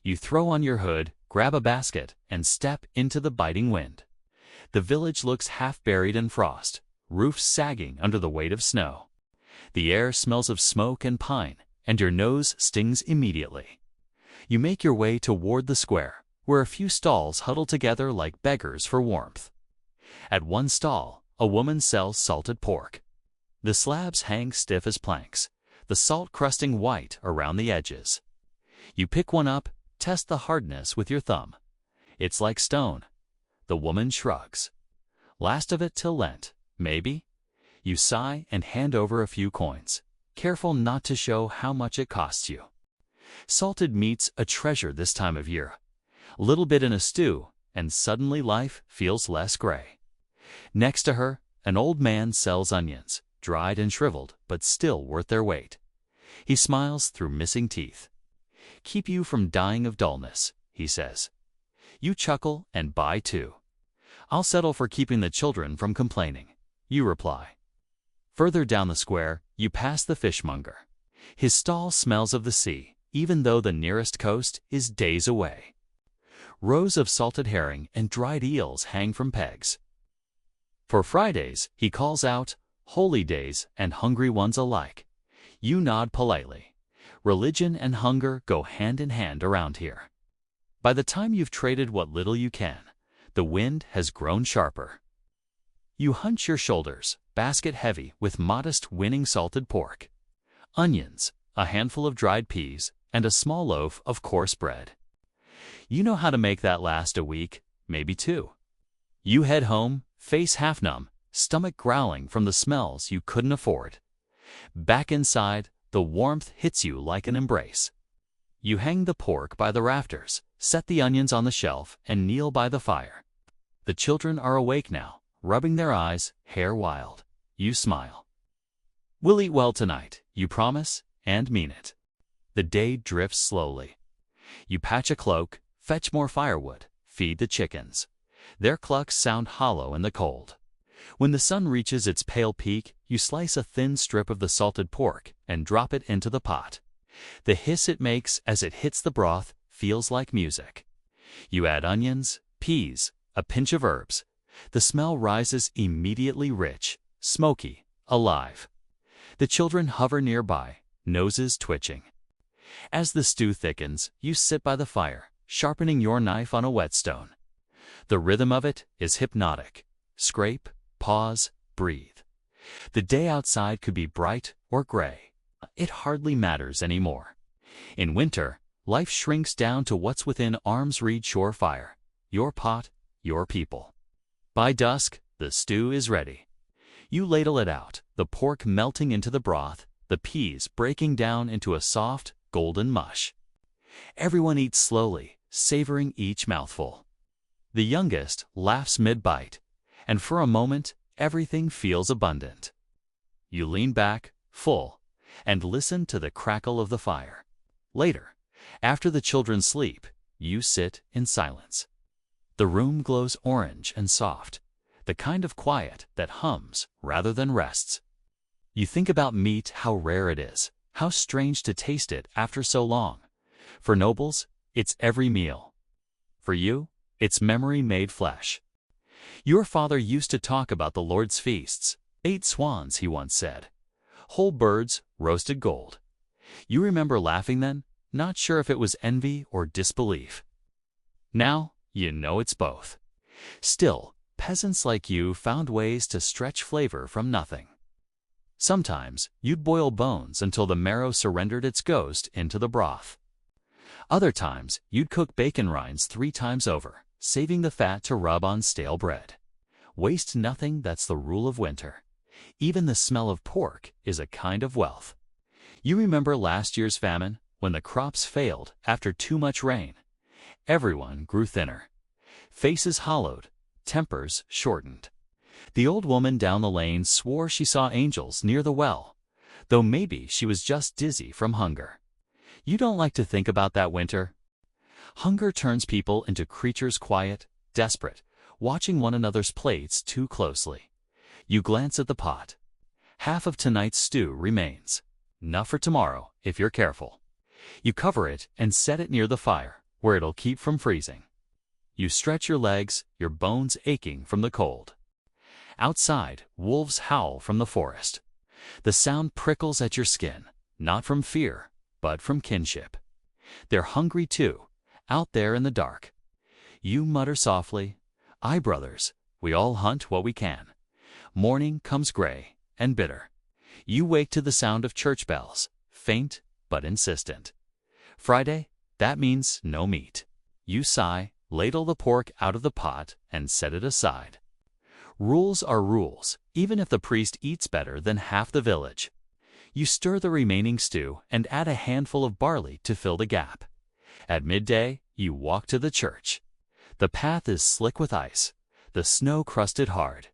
You throw on your hood, grab a basket, and step into the biting wind. The village looks half buried in frost, roofs sagging under the weight of snow. The air smells of smoke and pine, and your nose stings immediately. You make your way toward the square, where a few stalls huddle together like beggars for warmth. At one stall, a woman sells salted pork. The slabs hang stiff as planks, the salt crusting white around the edges. You pick one up, test the hardness with your thumb. It's like stone. The woman shrugs. Last of it till Lent, maybe? You sigh and hand over a few coins, careful not to show how much it costs you. Salted meat's a treasure this time of year. A little bit in a stew, and suddenly life feels less gray. Next to her, an old man sells onions, dried and shriveled, but still worth their weight. He smiles through missing teeth. "Keep you from dying of dullness," he says. You chuckle and buy too. "I'll settle for keeping the children from complaining," you reply. Further down the square, you pass the fishmonger. His stall smells of the sea, even though the nearest coast is days away. Rows of salted herring and dried eels hang from pegs. For Fridays, he calls out, holy days and hungry ones alike. You nod politely. Religion and hunger go hand in hand around here. By the time you've traded what little you can, the wind has grown sharper. You hunch your shoulders, basket heavy with modest winning salted pork, onions, a handful of dried peas, and a small loaf of coarse bread. You know how to make that last a week, maybe two. You head home, face half numb, stomach growling from the smells you couldn't afford. Back inside, the warmth hits you like an embrace. You hang the pork by the rafters, set the onions on the shelf, and kneel by the fire. The children are awake now, rubbing their eyes, hair wild. You smile. "We'll eat well tonight," you promise, and mean it. The day drifts slowly. You patch a cloak, fetch more firewood, feed the chickens. Their clucks sound hollow in the cold. When the sun reaches its pale peak, you slice a thin strip of the salted pork and drop it into the pot. The hiss it makes as it hits the broth feels like music. You add onions, peas, a pinch of herbs. The smell rises immediately rich, smoky, alive. The children hover nearby, noses twitching. As the stew thickens, you sit by the fire, sharpening your knife on a whetstone. The rhythm of it is hypnotic. Scrape, pause, breathe. The day outside could be bright or gray. It hardly matters anymore. In winter, life shrinks down to what's within arm's reach: sure fire, your pot, your people. By dusk, the stew is ready. You ladle it out, the pork melting into the broth, the peas breaking down into a soft, golden mush. Everyone eats slowly, savoring each mouthful. The youngest laughs mid-bite, and for a moment, everything feels abundant. You lean back, full, and listen to the crackle of the fire. Later, after the children sleep, you sit in silence. The room glows orange and soft, the kind of quiet that hums rather than rests. You think about meat, how rare it is, how strange to taste it after so long. For nobles, it's every meal. For you, it's memory made flesh. Your father used to talk about the Lord's feasts. 8 swans, he once said. Whole birds, roasted gold. You remember laughing then, not sure if it was envy or disbelief. Now, you know it's both. Still, peasants like you found ways to stretch flavor from nothing. Sometimes, you'd boil bones until the marrow surrendered its ghost into the broth. Other times, you'd cook bacon rinds 3 times over, saving the fat to rub on stale bread. Waste nothing, that's the rule of winter. Even the smell of pork is a kind of wealth. You remember last year's famine, when the crops failed after too much rain. Everyone grew thinner. Faces hollowed, tempers shortened. The old woman down the lane swore she saw angels near the well, though maybe she was just dizzy from hunger. You don't like to think about that winter. Hunger turns people into creatures quiet, desperate, watching one another's plates too closely. You glance at the pot. Half of tonight's stew remains. Enough for tomorrow, if you're careful. You cover it and set it near the fire, where it'll keep from freezing. You stretch your legs, your bones aching from the cold. Outside, wolves howl from the forest. The sound prickles at your skin, not from fear, but from kinship. They're hungry too, out there in the dark. You mutter softly, "Aye, brothers, we all hunt what we can." Morning comes gray and bitter. You wake to the sound of church bells, faint but insistent. Friday, that means no meat. You sigh, ladle the pork out of the pot, and set it aside. Rules are rules, even if the priest eats better than half the village. You stir the remaining stew and add a handful of barley to fill the gap. At midday, you walk to the church. The path is slick with ice, the snow crusted hard.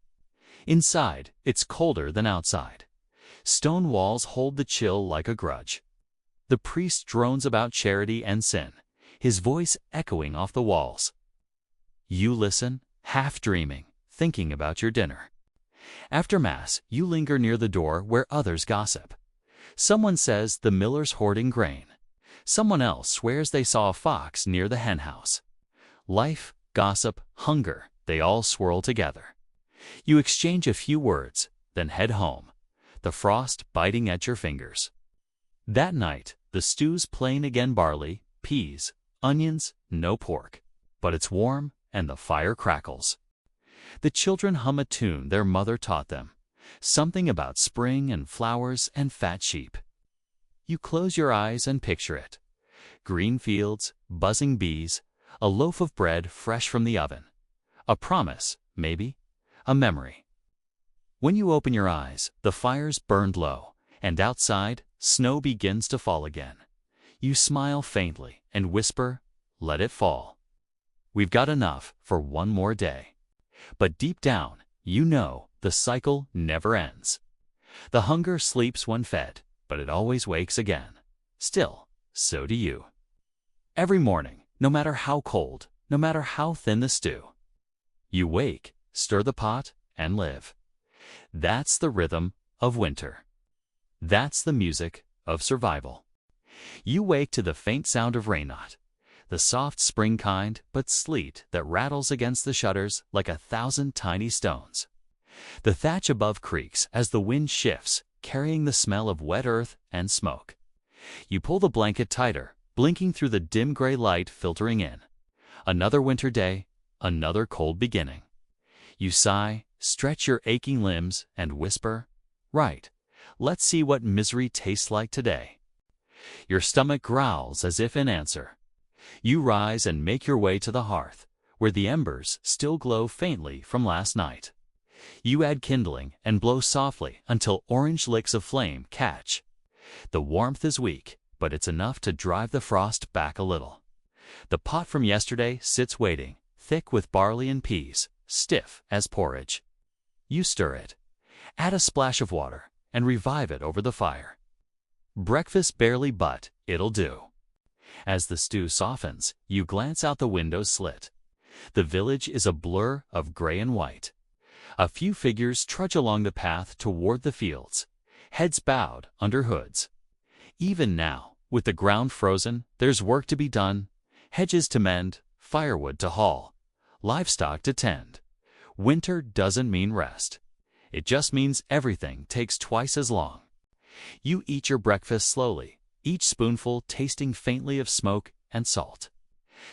Inside, it's colder than outside. Stone walls hold the chill like a grudge. The priest drones about charity and sin, his voice echoing off the walls. You listen, half dreaming, thinking about your dinner. After Mass, you linger near the door where others gossip. Someone says the miller's hoarding grain. Someone else swears they saw a fox near the henhouse. Life, gossip, hunger, they all swirl together. You exchange a few words, then head home, the frost biting at your fingers. That night, the stew's plain again: barley, peas, onions, no pork. But it's warm and the fire crackles. The children hum a tune their mother taught them, something about spring and flowers and fat sheep. You close your eyes and picture it. Green fields, buzzing bees, a loaf of bread fresh from the oven. A promise, maybe, a memory. When you open your eyes, the fire's burned low, and outside, snow begins to fall again. You smile faintly and whisper, "Let it fall. We've got enough for one more day." But deep down, you know the cycle never ends. The hunger sleeps when fed, but it always wakes again. Still, so do you. Every morning, no matter how cold, no matter how thin the stew, you wake, stir the pot, and live. That's the rhythm of winter. That's the music of survival. You wake to the faint sound of rain, not the soft spring kind, but sleet that rattles against the shutters like 1,000 tiny stones. The thatch above creaks as the wind shifts, carrying the smell of wet earth and smoke. You pull the blanket tighter, blinking through the dim gray light filtering in. Another winter day, another cold beginning. You sigh, stretch your aching limbs, and whisper, "Right, let's see what misery tastes like today." Your stomach growls as if in answer. You rise and make your way to the hearth, where the embers still glow faintly from last night. You add kindling and blow softly until orange licks of flame catch. The warmth is weak, but it's enough to drive the frost back a little. The pot from yesterday sits waiting, thick with barley and peas, stiff as porridge. You stir it, add a splash of water, and revive it over the fire. Breakfast barely, but it'll do. As the stew softens, you glance out the window slit. The village is a blur of gray and white. A few figures trudge along the path toward the fields, heads bowed under hoods. Even now, with the ground frozen, there's work to be done, hedges to mend, firewood to haul, livestock to tend. Winter doesn't mean rest. It just means everything takes twice as long. You eat your breakfast slowly, each spoonful tasting faintly of smoke and salt.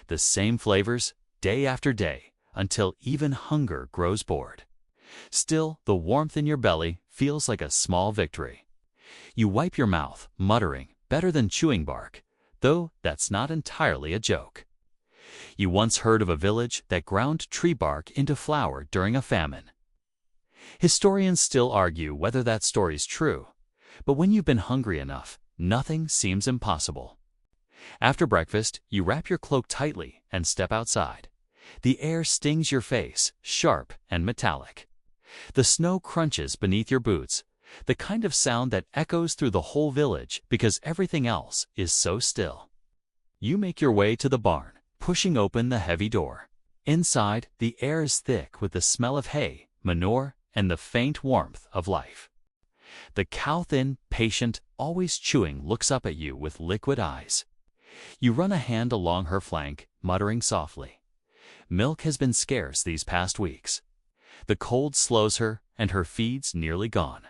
The same flavors, day after day, until even hunger grows bored. Still, the warmth in your belly feels like a small victory. You wipe your mouth, muttering, "Better than chewing bark," though that's not entirely a joke. You once heard of a village that ground tree bark into flour during a famine. Historians still argue whether that story's true, but when you've been hungry enough, nothing seems impossible. After breakfast, you wrap your cloak tightly and step outside. The air stings your face, sharp and metallic. The snow crunches beneath your boots, the kind of sound that echoes through the whole village because everything else is so still. You make your way to the barn, pushing open the heavy door. Inside, the air is thick with the smell of hay, manure, and the faint warmth of life. The cow, thin, patient, always chewing, looks up at you with liquid eyes. You run a hand along her flank, muttering softly. Milk has been scarce these past weeks. The cold slows her, and her feed's nearly gone.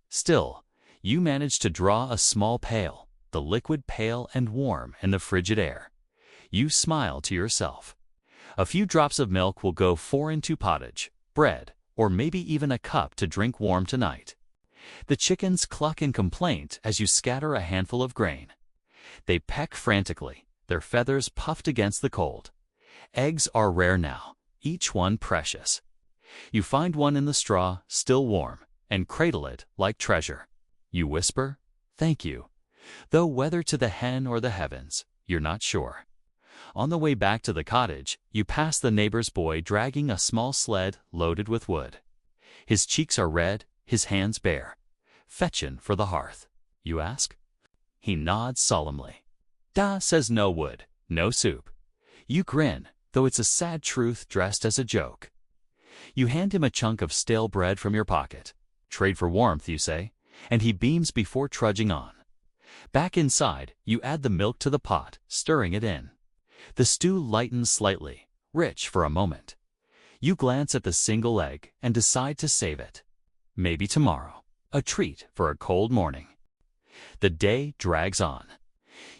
Still, you manage to draw a small pail, the liquid pale and warm in the frigid air. You smile to yourself. A few drops of milk will go 4 into pottage, bread, or maybe even a cup to drink warm tonight. The chickens cluck in complaint as you scatter a handful of grain. They peck frantically, their feathers puffed against the cold. Eggs are rare now, each one precious. You find one in the straw, still warm, and cradle it like treasure. You whisper, "Thank you," though whether to the hen or the heavens, you're not sure. On the way back to the cottage, you pass the neighbor's boy dragging a small sled loaded with wood. His cheeks are red, his hands bare. "Fetchin' for the hearth?" you ask. He nods solemnly. "Da," says, "no wood, no soup." You grin, though it's a sad truth dressed as a joke. You hand him a chunk of stale bread from your pocket. "Trade for warmth," you say, and he beams before trudging on. Back inside, you add the milk to the pot, stirring it in. The stew lightens slightly, rich for a moment. You glance at the single egg and decide to save it. Maybe tomorrow, a treat for a cold morning. The day drags on.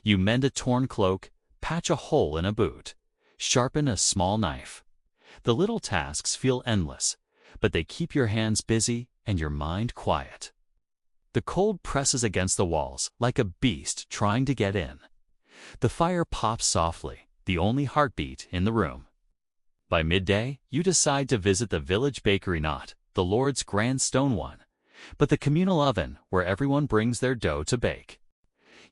You mend a torn cloak, patch a hole in a boot, sharpen a small knife. The little tasks feel endless, but they keep your hands busy and your mind quiet. The cold presses against the walls like a beast trying to get in. The fire pops softly, the only heartbeat in the room. By midday, you decide to visit the village bakery, not the Lord's grand stone one, but the communal oven where everyone brings their dough to bake.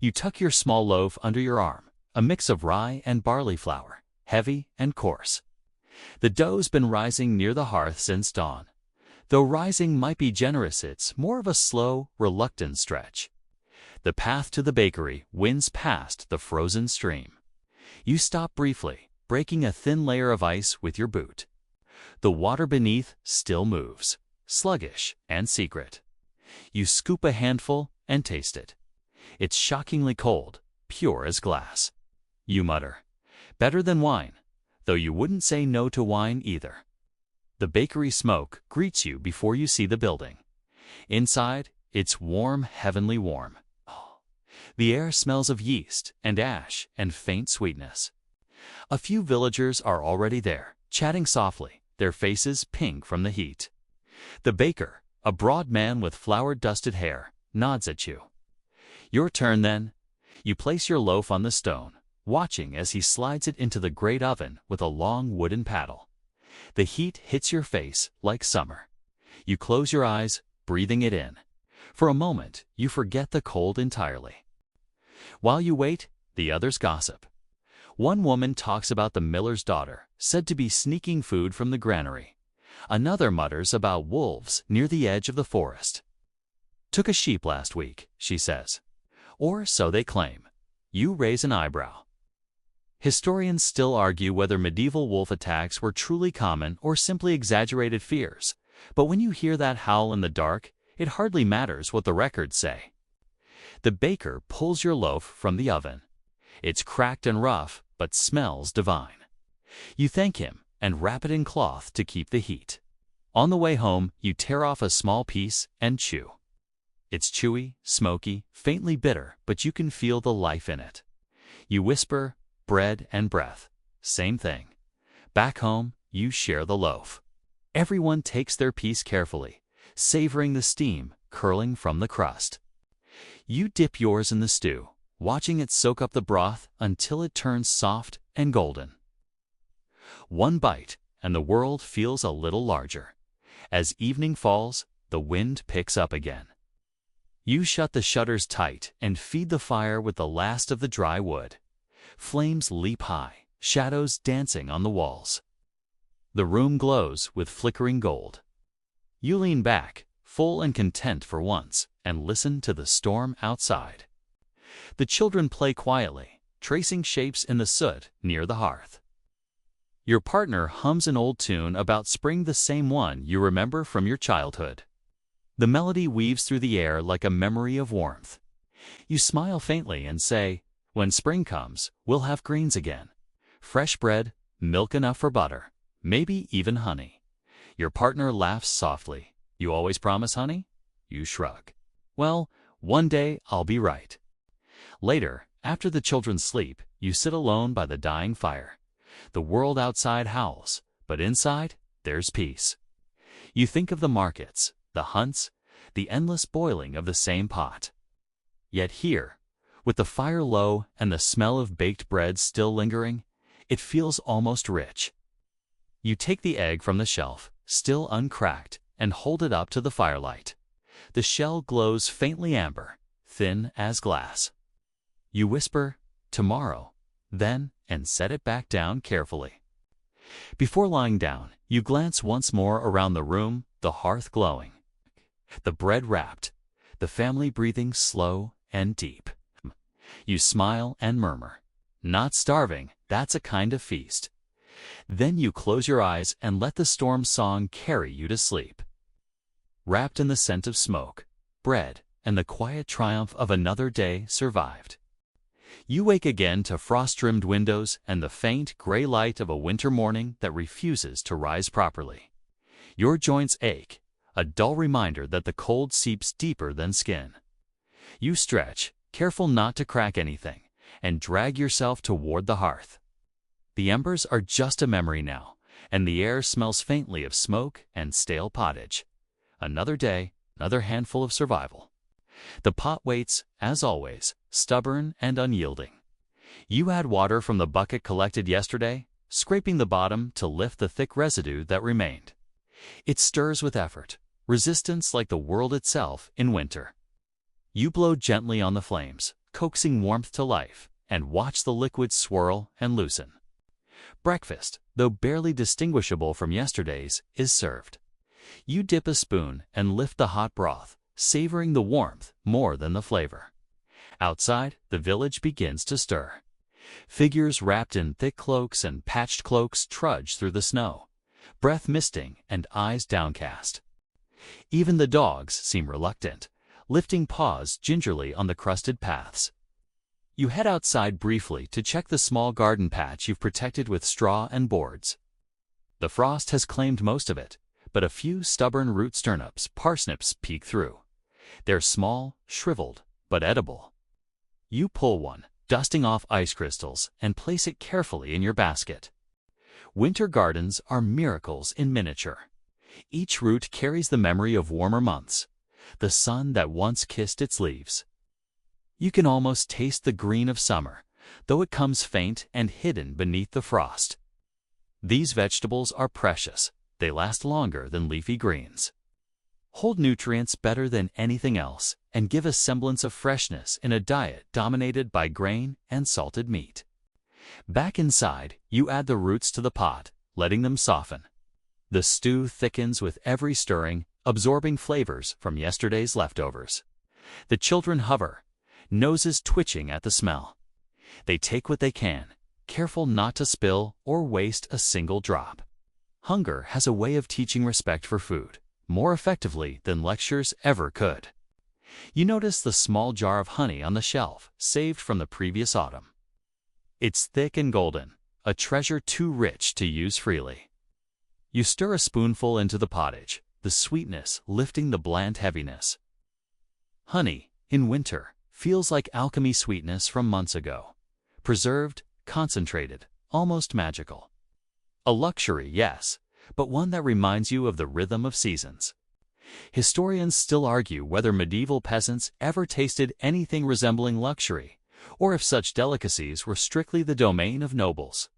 You tuck your small loaf under your arm, a mix of rye and barley flour, heavy and coarse. The dough's been rising near the hearth since dawn. Though rising might be generous, it's more of a slow, reluctant stretch. The path to the bakery winds past the frozen stream. You stop briefly, breaking a thin layer of ice with your boot. The water beneath still moves, sluggish and secret. You scoop a handful and taste it. It's shockingly cold, pure as glass. You mutter, "Better than wine," though you wouldn't say no to wine either. The bakery smoke greets you before you see the building. Inside, it's warm, heavenly warm. The air smells of yeast and ash and faint sweetness. A few villagers are already there, chatting softly, their faces pink from the heat. The baker, a broad man with flour-dusted hair, nods at you. Your turn then. You place your loaf on the stone, watching as he slides it into the great oven with a long wooden paddle. The heat hits your face like summer. You close your eyes, breathing it in. For a moment, you forget the cold entirely. While you wait, the others gossip. One woman talks about the miller's daughter, said to be sneaking food from the granary. Another mutters about wolves near the edge of the forest. "Took a sheep last week," she says. Or so they claim. You raise an eyebrow. Historians still argue whether medieval wolf attacks were truly common or simply exaggerated fears, but when you hear that howl in the dark, it hardly matters what the records say. The baker pulls your loaf from the oven. It's cracked and rough, but smells divine. You thank him and wrap it in cloth to keep the heat. On the way home, you tear off a small piece and chew. It's chewy, smoky, faintly bitter, but you can feel the life in it. You whisper, "Bread and breath, same thing." Back home, you share the loaf. Everyone takes their piece carefully, savoring the steam curling from the crust. You dip yours in the stew, watching it soak up the broth until it turns soft and golden. One bite, and the world feels a little larger. As evening falls, the wind picks up again. You shut the shutters tight and feed the fire with the last of the dry wood. Flames leap high, shadows dancing on the walls. The room glows with flickering gold. You lean back, full and content for once, and listen to the storm outside. The children play quietly, tracing shapes in the soot near the hearth. Your partner hums an old tune about spring, the same one you remember from your childhood. The melody weaves through the air like a memory of warmth. You smile faintly and say, "When spring comes, we'll have greens again. Fresh bread, milk enough for butter, maybe even honey." Your partner laughs softly. "You always promise honey?" You shrug. "Well, one day I'll be right." Later, after the children sleep, you sit alone by the dying fire. The world outside howls, but inside, there's peace. You think of the markets, the hunts, the endless boiling of the same pot. Yet here, with the fire low and the smell of baked bread still lingering, it feels almost rich. You take the egg from the shelf, still uncracked, and hold it up to the firelight. The shell glows faintly amber, thin as glass. You whisper, "Tomorrow," then, and set it back down carefully. Before lying down, you glance once more around the room, the hearth glowing, the bread wrapped, the family breathing slow and deep. You smile and murmur, "Not starving, that's a kind of feast." Then you close your eyes and let the storm song carry you to sleep. Wrapped in the scent of smoke, bread, and the quiet triumph of another day survived. You wake again to frost-rimmed windows and the faint gray light of a winter morning that refuses to rise properly. Your joints ache, a dull reminder that the cold seeps deeper than skin. You stretch, careful not to crack anything, and drag yourself toward the hearth. The embers are just a memory now, and the air smells faintly of smoke and stale pottage. Another day, another handful of survival. The pot waits, as always, stubborn and unyielding. You add water from the bucket collected yesterday, scraping the bottom to lift the thick residue that remained. It stirs with effort, resistance like the world itself in winter. You blow gently on the flames, coaxing warmth to life, and watch the liquid swirl and loosen. Breakfast, though barely distinguishable from yesterday's, is served. You dip a spoon and lift the hot broth, savoring the warmth more than the flavor. Outside, the village begins to stir. Figures wrapped in thick cloaks and patched cloaks trudge through the snow, breath misting and eyes downcast. Even the dogs seem reluctant, lifting paws gingerly on the crusted paths. You head outside briefly to check the small garden patch you've protected with straw and boards. The frost has claimed most of it, but a few stubborn root turnips, parsnips peek through. They're small, shriveled, but edible. You pull one, dusting off ice crystals, and place it carefully in your basket. Winter gardens are miracles in miniature. Each root carries the memory of warmer months, the sun that once kissed its leaves. You can almost taste the green of summer, though it comes faint and hidden beneath the frost. These vegetables are precious. They last longer than leafy greens, hold nutrients better than anything else, and give a semblance of freshness in a diet dominated by grain and salted meat. Back inside, you add the roots to the pot, letting them soften. The stew thickens with every stirring, absorbing flavors from yesterday's leftovers. The children hover, noses twitching at the smell. They take what they can, careful not to spill or waste a single drop. Hunger has a way of teaching respect for food, more effectively than lectures ever could. You notice the small jar of honey on the shelf, saved from the previous autumn. It's thick and golden, a treasure too rich to use freely. You stir a spoonful into the pottage, the sweetness lifting the bland heaviness. Honey, in winter, feels like alchemy sweetness from months ago. Preserved, concentrated, almost magical. A luxury, yes, but one that reminds you of the rhythm of seasons. Historians still argue whether medieval peasants ever tasted anything resembling luxury, or if such delicacies were strictly the domain of nobles.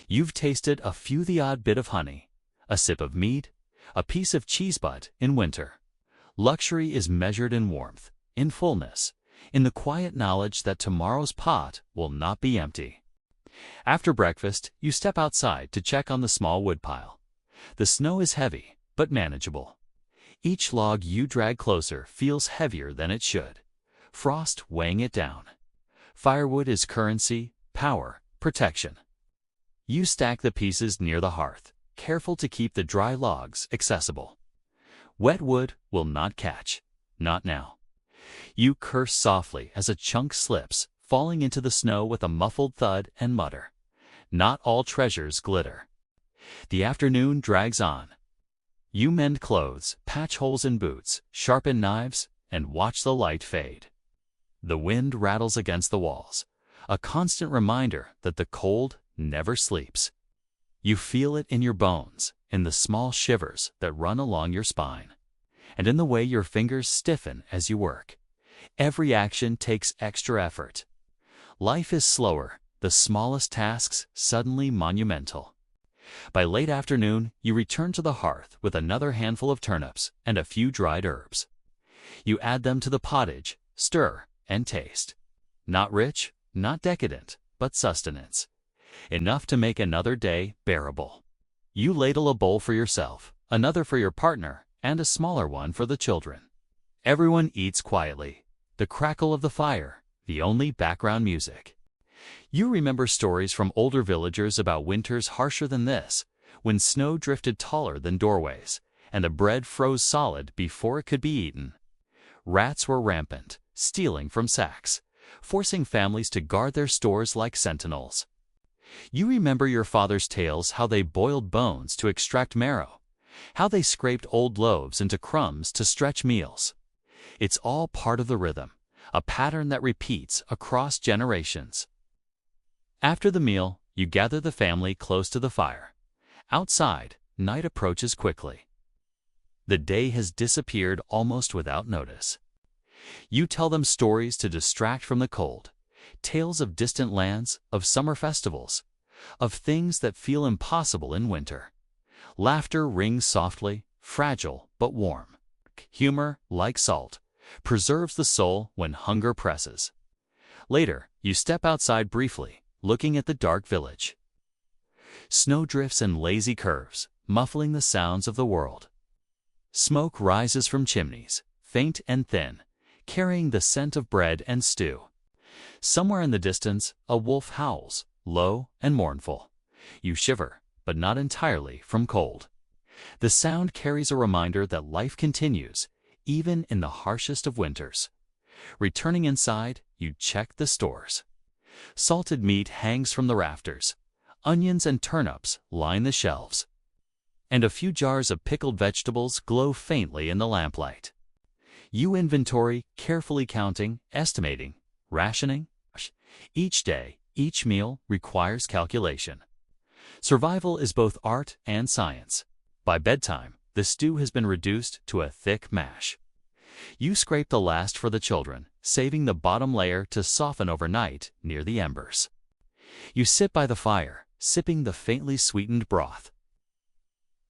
You've tasted a few the odd bit of honey, a sip of mead, a piece of cheese butt in winter. Luxury is measured in warmth, in fullness, in the quiet knowledge that tomorrow's pot will not be empty. After breakfast, you step outside to check on the small woodpile. The snow is heavy, but manageable. Each log you drag closer feels heavier than it should, frost weighing it down. Firewood is currency, power, protection. You stack the pieces near the hearth, careful to keep the dry logs accessible. Wet wood will not catch, not now. You curse softly as a chunk slips, falling into the snow with a muffled thud and mutter. Not all treasures glitter. The afternoon drags on. You mend clothes, patch holes in boots, sharpen knives, and watch the light fade. The wind rattles against the walls, a constant reminder that the cold never sleeps. You feel it in your bones, in the small shivers that run along your spine, and in the way your fingers stiffen as you work. Every action takes extra effort. Life is slower, the smallest tasks suddenly monumental. By late afternoon, you return to the hearth with another handful of turnips and a few dried herbs. You add them to the pottage, stir, and taste. Not rich, not decadent, but sustenance. Enough to make another day bearable. You ladle a bowl for yourself, another for your partner, and a smaller one for the children. Everyone eats quietly, the crackle of the fire, the only background music. You remember stories from older villagers about winters harsher than this, when snow drifted taller than doorways, and the bread froze solid before it could be eaten. Rats were rampant, stealing from sacks, forcing families to guard their stores like sentinels. You remember your father's tales how they boiled bones to extract marrow, how they scraped old loaves into crumbs to stretch meals. It's all part of the rhythm, a pattern that repeats across generations. After the meal, you gather the family close to the fire. Outside, night approaches quickly. The day has disappeared almost without notice. You tell them stories to distract from the cold, tales of distant lands, of summer festivals, of things that feel impossible in winter. Laughter rings softly, fragile but warm. Humor, like salt, preserves the soul when hunger presses. Later, you step outside briefly, looking at the dark village. Snow drifts in lazy curves, muffling the sounds of the world. Smoke rises from chimneys, faint and thin, carrying the scent of bread and stew. Somewhere in the distance, a wolf howls, low and mournful. You shiver, but not entirely from cold. The sound carries a reminder that life continues, even in the harshest of winters. Returning inside, you check the stores. Salted meat hangs from the rafters. Onions and turnips line the shelves. And a few jars of pickled vegetables glow faintly in the lamplight. You inventory, carefully counting, estimating, rationing. Each day, each meal requires calculation. Survival is both art and science. By bedtime, the stew has been reduced to a thick mash. You scrape the last for the children, saving the bottom layer to soften overnight near the embers. You sit by the fire, sipping the faintly sweetened broth.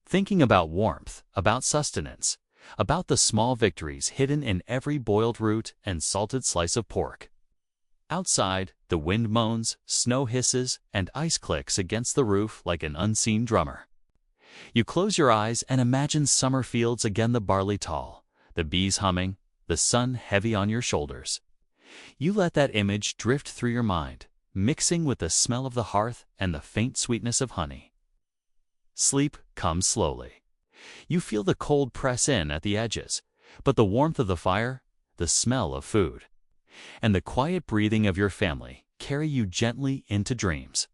Thinking about warmth, about sustenance, about the small victories hidden in every boiled root and salted slice of pork. Outside, the wind moans, snow hisses, and ice clicks against the roof like an unseen drummer. You close your eyes and imagine summer fields again, the barley tall, the bees humming, the sun heavy on your shoulders. You let that image drift through your mind, mixing with the smell of the hearth and the faint sweetness of honey. Sleep comes slowly. You feel the cold press in at the edges, but the warmth of the fire, the smell of food, and the quiet breathing of your family carry you gently into dreams.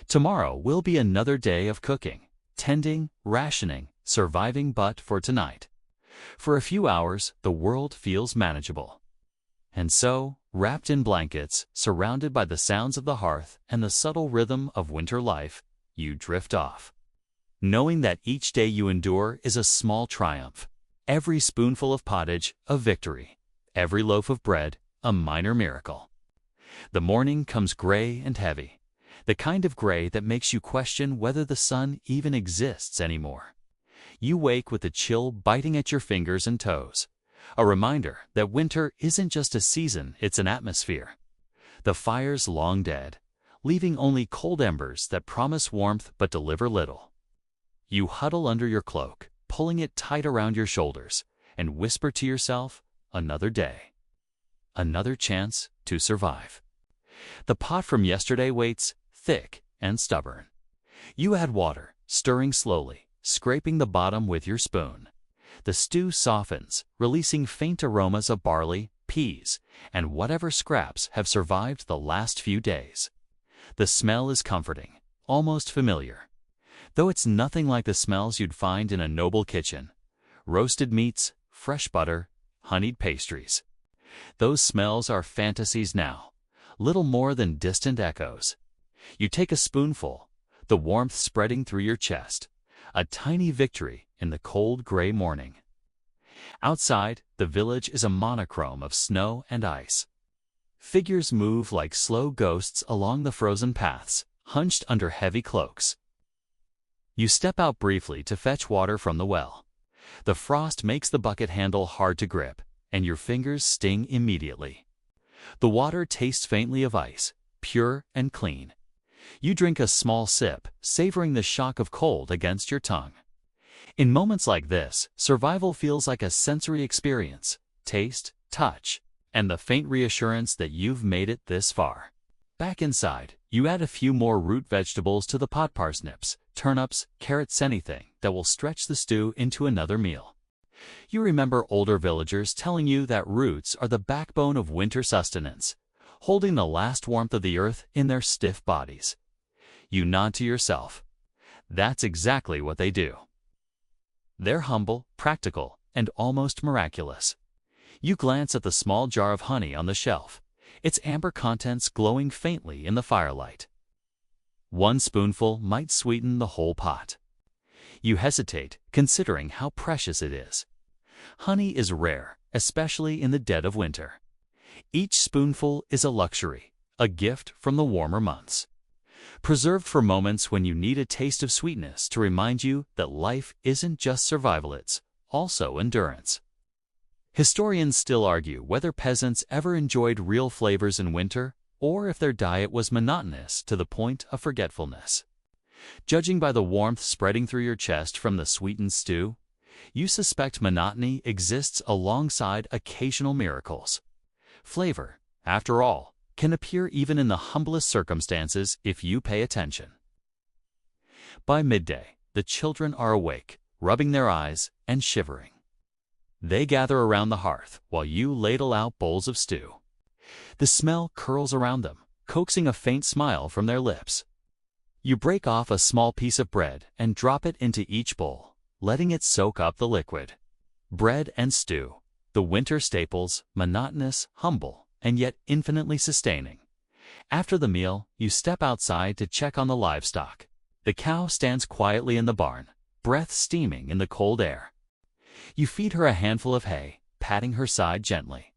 Tomorrow will be another day of cooking, tending, rationing, surviving, but for tonight, for a few hours, the world feels manageable. And so, wrapped in blankets, surrounded by the sounds of the hearth and the subtle rhythm of winter life, you drift off, knowing that each day you endure is a small triumph, every spoonful of pottage a victory, every loaf of bread a minor miracle. The morning comes gray and heavy, the kind of gray that makes you question whether the sun even exists anymore. You wake with the chill biting at your fingers and toes, a reminder that winter isn't just a season, it's an atmosphere. The fire's long dead, leaving only cold embers that promise warmth but deliver little. You huddle under your cloak, pulling it tight around your shoulders, and whisper to yourself, another day. Another chance to survive. The pot from yesterday waits, thick and stubborn. You add water, stirring slowly, scraping the bottom with your spoon. The stew softens, releasing faint aromas of barley, peas, and whatever scraps have survived the last few days. The smell is comforting, almost familiar, though it's nothing like the smells you'd find in a noble kitchen. Roasted meats, fresh butter, honeyed pastries. Those smells are fantasies now, little more than distant echoes. You take a spoonful, the warmth spreading through your chest, a tiny victory in the cold gray morning. Outside, the village is a monochrome of snow and ice. Figures move like slow ghosts along the frozen paths, hunched under heavy cloaks. You step out briefly to fetch water from the well. The frost makes the bucket handle hard to grip, and your fingers sting immediately. The water tastes faintly of ice, pure and clean. You drink a small sip, savoring the shock of cold against your tongue. In moments like this, survival feels like a sensory experience: taste, touch, and the faint reassurance that you've made it this far. Back inside, you add a few more root vegetables to the pot: parsnips, turnips, carrots, anything that will stretch the stew into another meal. You remember older villagers telling you that roots are the backbone of winter sustenance, holding the last warmth of the earth in their stiff bodies. You nod to yourself. That's exactly what they do. They're humble, practical, and almost miraculous. You glance at the small jar of honey on the shelf, its amber contents glowing faintly in the firelight. One spoonful might sweeten the whole pot. You hesitate, considering how precious it is. Honey is rare, especially in the dead of winter. Each spoonful is a luxury, a gift from the warmer months. Preserved for moments when you need a taste of sweetness to remind you that life isn't just survival, it's also endurance. Historians still argue whether peasants ever enjoyed real flavors in winter, or if their diet was monotonous to the point of forgetfulness. Judging by the warmth spreading through your chest from the sweetened stew, you suspect monotony exists alongside occasional miracles. Flavor, after all, can appear even in the humblest circumstances if you pay attention. By midday, the children are awake, rubbing their eyes and shivering. They gather around the hearth while you ladle out bowls of stew. The smell curls around them, coaxing a faint smile from their lips. You break off a small piece of bread and drop it into each bowl, letting it soak up the liquid. Bread and stew, the winter staples, monotonous, humble, and yet infinitely sustaining. After the meal, you step outside to check on the livestock. The cow stands quietly in the barn, breath steaming in the cold air. You feed her a handful of hay, patting her side gently.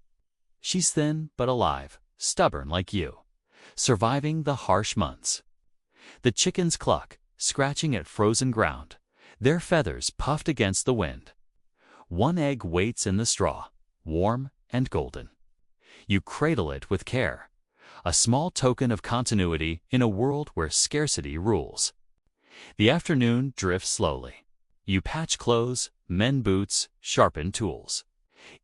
She's thin but alive, stubborn like you, surviving the harsh months. The chickens cluck, scratching at frozen ground, their feathers puffed against the wind. One egg waits in the straw, warm and golden. You cradle it with care, a small token of continuity in a world where scarcity rules. The afternoon drifts slowly. You patch clothes, mend boots, sharpen tools.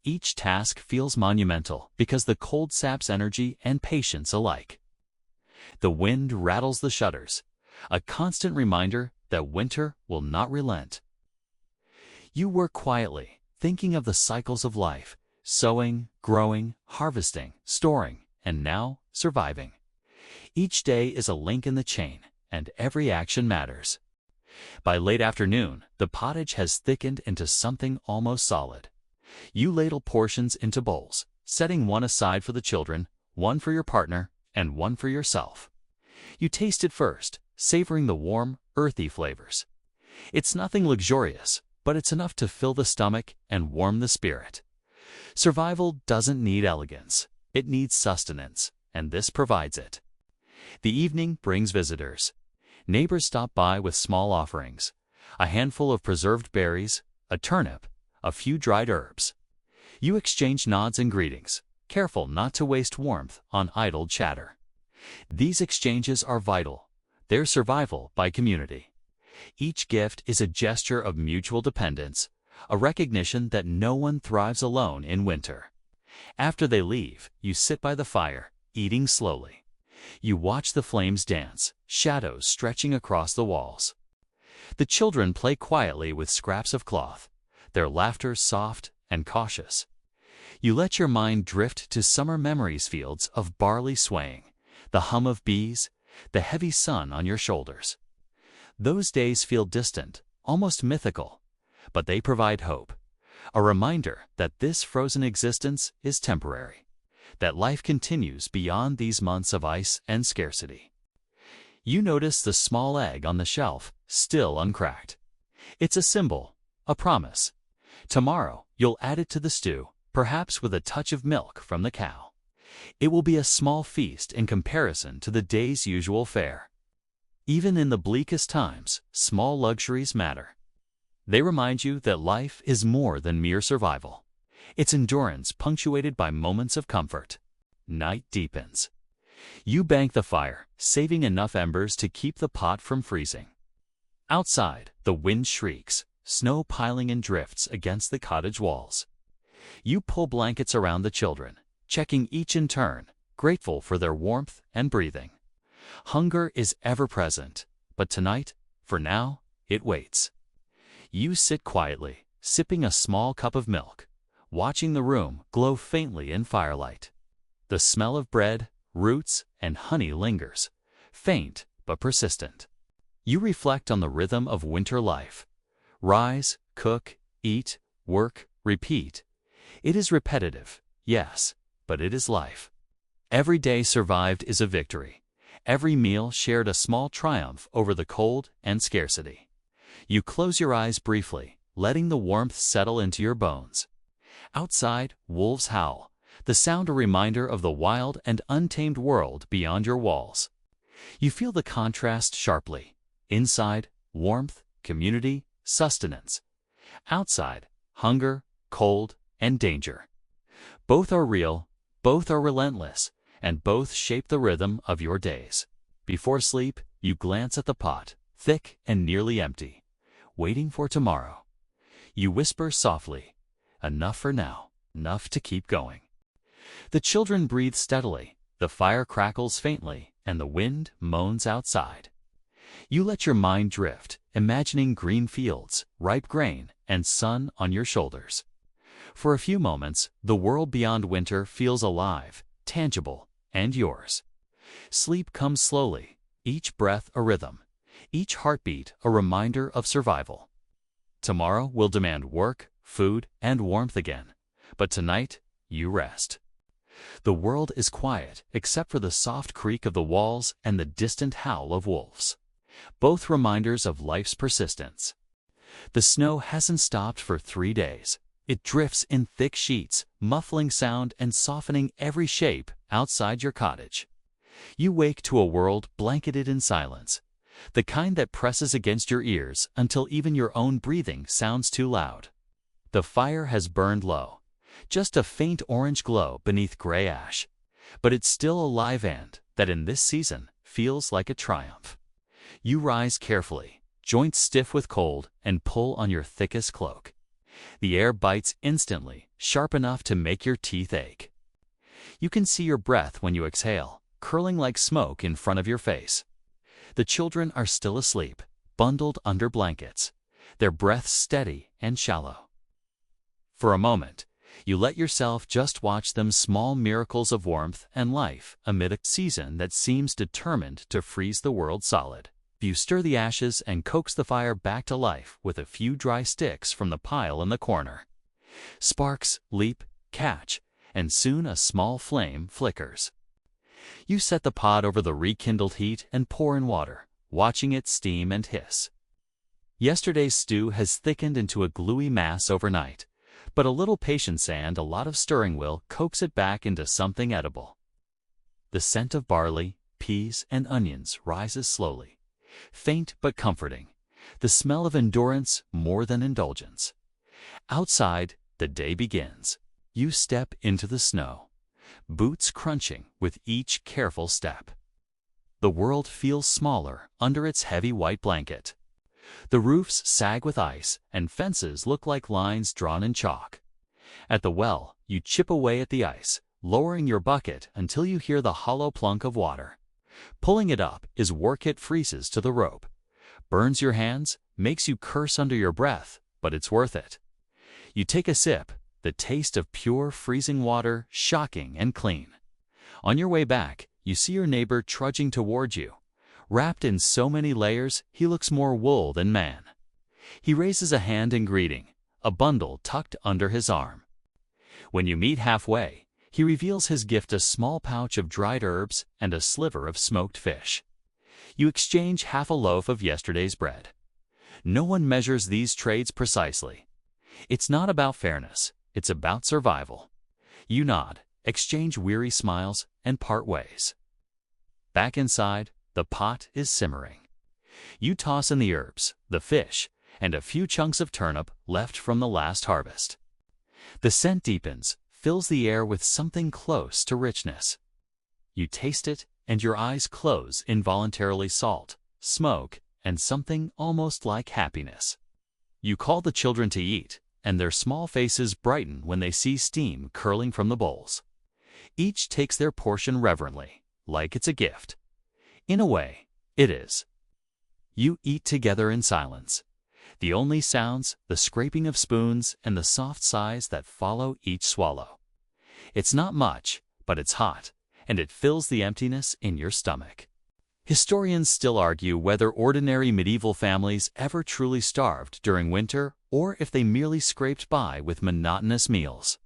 Each task feels monumental because the cold saps energy and patience alike. The wind rattles the shutters, a constant reminder that winter will not relent. You work quietly, thinking of the cycles of life: sowing, growing, harvesting, storing, and now surviving. Each day is a link in the chain, and every action matters. By late afternoon, the pottage has thickened into something almost solid. You ladle portions into bowls, setting one aside for the children, one for your partner, and one for yourself. You taste it first, savoring the warm, earthy flavors. It's nothing luxurious, but it's enough to fill the stomach and warm the spirit. Survival doesn't need elegance, it needs sustenance, and this provides it. The evening brings visitors. Neighbors stop by with small offerings: a handful of preserved berries, a turnip, a few dried herbs. You exchange nods and greetings, careful not to waste warmth on idle chatter. These exchanges are vital. They're survival by community. Each gift is a gesture of mutual dependence, a recognition that no one thrives alone in winter. After they leave, you sit by the fire, eating slowly. You watch the flames dance, shadows stretching across the walls. The children play quietly with scraps of cloth, their laughter soft and cautious. You let your mind drift to summer memories: fields of barley swaying, the hum of bees, the heavy sun on your shoulders. Those days feel distant, almost mythical, but they provide hope, a reminder that this frozen existence is temporary, that life continues beyond these months of ice and scarcity. You notice the small egg on the shelf, still uncracked. It's a symbol, a promise. Tomorrow, you'll add it to the stew, perhaps with a touch of milk from the cow. It will be a small feast in comparison to the day's usual fare. Even in the bleakest times, small luxuries matter. They remind you that life is more than mere survival. It's endurance punctuated by moments of comfort. Night deepens. You bank the fire, saving enough embers to keep the pot from freezing. Outside, the wind shrieks, snow piling in drifts against the cottage walls. You pull blankets around the children, checking each in turn, grateful for their warmth and breathing. Hunger is ever present, but tonight, for now, it waits. You sit quietly, sipping a small cup of milk, watching the room glow faintly in firelight. The smell of bread, roots, and honey lingers, faint but persistent. You reflect on the rhythm of winter life. Rise, cook, eat, work, repeat. It is repetitive, yes, but it is life. Every day survived is a victory. Every meal shared a small triumph over the cold and scarcity. You close your eyes briefly, letting the warmth settle into your bones. Outside, wolves howl, the sound a reminder of the wild and untamed world beyond your walls. You feel the contrast sharply. Inside, warmth, community, sustenance. Outside, hunger, cold, and danger. Both are real, both are relentless, and both shape the rhythm of your days. Before sleep, you glance at the pot, thick and nearly empty, waiting for tomorrow. You whisper softly, "Enough for now, enough to keep going." The children breathe steadily, the fire crackles faintly, and the wind moans outside. You let your mind drift, imagining green fields, ripe grain, and sun on your shoulders. For a few moments, the world beyond winter feels alive, tangible, and yours. Sleep comes slowly, each breath a rhythm, each heartbeat a reminder of survival. Tomorrow will demand work, food, and warmth again, but tonight, you rest. The world is quiet except for the soft creak of the walls and the distant howl of wolves, both reminders of life's persistence. The snow hasn't stopped for 3 days. It drifts in thick sheets, muffling sound and softening every shape outside your cottage. You wake to a world blanketed in silence, the kind that presses against your ears until even your own breathing sounds too loud. The fire has burned low, just a faint orange glow beneath gray ash, but it's still alive and, that in this season, feels like a triumph. You rise carefully, joints stiff with cold, and pull on your thickest cloak. The air bites instantly, sharp enough to make your teeth ache. You can see your breath when you exhale, curling like smoke in front of your face. The children are still asleep, bundled under blankets, their breaths steady and shallow. For a moment, you let yourself just watch them, small miracles of warmth and life amid a season that seems determined to freeze the world solid. You stir the ashes and coax the fire back to life with a few dry sticks from the pile in the corner. Sparks leap, catch, and soon a small flame flickers. You set the pot over the rekindled heat and pour in water, watching it steam and hiss. Yesterday's stew has thickened into a gluey mass overnight, but a little patience and a lot of stirring will coax it back into something edible. The scent of barley, peas, and onions rises slowly, faint but comforting, the smell of endurance more than indulgence. Outside, the day begins. You step into the snow, boots crunching with each careful step. The world feels smaller under its heavy white blanket. The roofs sag with ice, and fences look like lines drawn in chalk. At the well, you chip away at the ice, lowering your bucket until you hear the hollow plunk of water. Pulling it up is work. It freezes to the rope, burns your hands, makes you curse under your breath, but it's worth it. You take a sip, the taste of pure freezing water, shocking and clean. On your way back, you see your neighbor trudging toward you. Wrapped in so many layers, he looks more wool than man. He raises a hand in greeting, a bundle tucked under his arm. When you meet halfway, he reveals his gift, a small pouch of dried herbs and a sliver of smoked fish. You exchange half a loaf of yesterday's bread. No one measures these trades precisely. It's not about fairness, it's about survival. You nod, exchange weary smiles, and part ways. Back inside, the pot is simmering. You toss in the herbs, the fish, and a few chunks of turnip left from the last harvest. The scent deepens, fills the air with something close to richness. You taste it, and your eyes close involuntarily. Salt, smoke, and something almost like happiness. You call the children to eat, and their small faces brighten when they see steam curling from the bowls. Each takes their portion reverently, like it's a gift. In a way, it is. You eat together in silence. The only sounds, the scraping of spoons and the soft sighs that follow each swallow. It's not much, but it's hot, and it fills the emptiness in your stomach. Historians still argue whether ordinary medieval families ever truly starved during winter or if they merely scraped by with monotonous meals.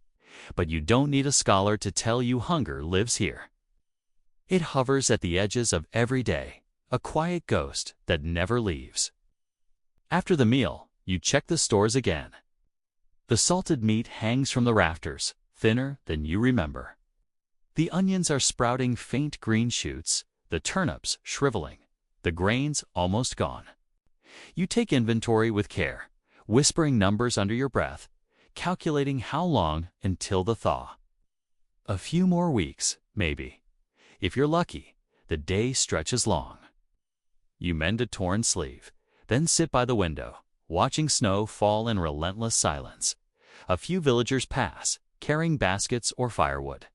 But you don't need a scholar to tell you hunger lives here. It hovers at the edges of every day, a quiet ghost that never leaves. After the meal, you check the stores again. The salted meat hangs from the rafters, thinner than you remember. The onions are sprouting faint green shoots, the turnips shriveling, the grains almost gone. You take inventory with care, whispering numbers under your breath, calculating how long until the thaw. A few more weeks, maybe. If you're lucky, the day stretches long. You mend a torn sleeve, then sit by the window, watching snow fall in relentless silence. A few villagers pass, carrying baskets or firewood.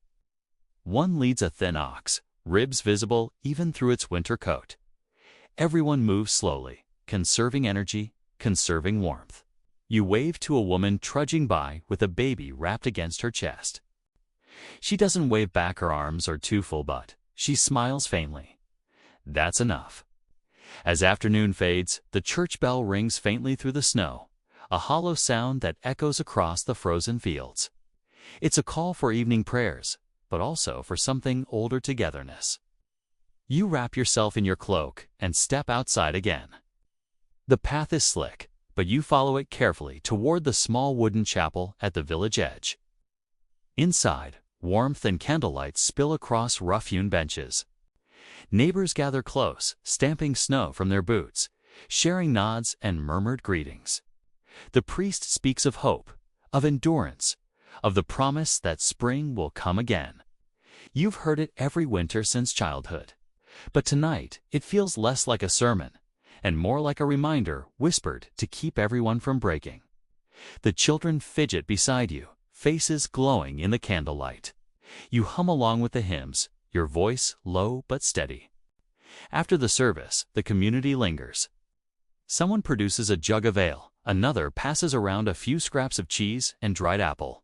One leads a thin ox, ribs visible even through its winter coat. Everyone moves slowly, conserving energy, conserving warmth. You wave to a woman trudging by with a baby wrapped against her chest. She doesn't wave back her arms or too full, but she smiles faintly. That's enough. As afternoon fades, the church bell rings faintly through the snow, a hollow sound that echoes across the frozen fields. It's a call for evening prayers, but also for something older: togetherness. You wrap yourself in your cloak and step outside again. The path is slick, but you follow it carefully toward the small wooden chapel at the village edge. Inside, warmth and candlelight spill across rough-hewn benches. Neighbors gather close, stamping snow from their boots, sharing nods and murmured greetings. The priest speaks of hope, of endurance, of the promise that spring will come again. You've heard it every winter since childhood. But tonight, it feels less like a sermon, and more like a reminder whispered to keep everyone from breaking. The children fidget beside you, faces glowing in the candlelight. You hum along with the hymns, your voice low but steady. After the service, the community lingers. Someone produces a jug of ale, another passes around a few scraps of cheese and dried apple.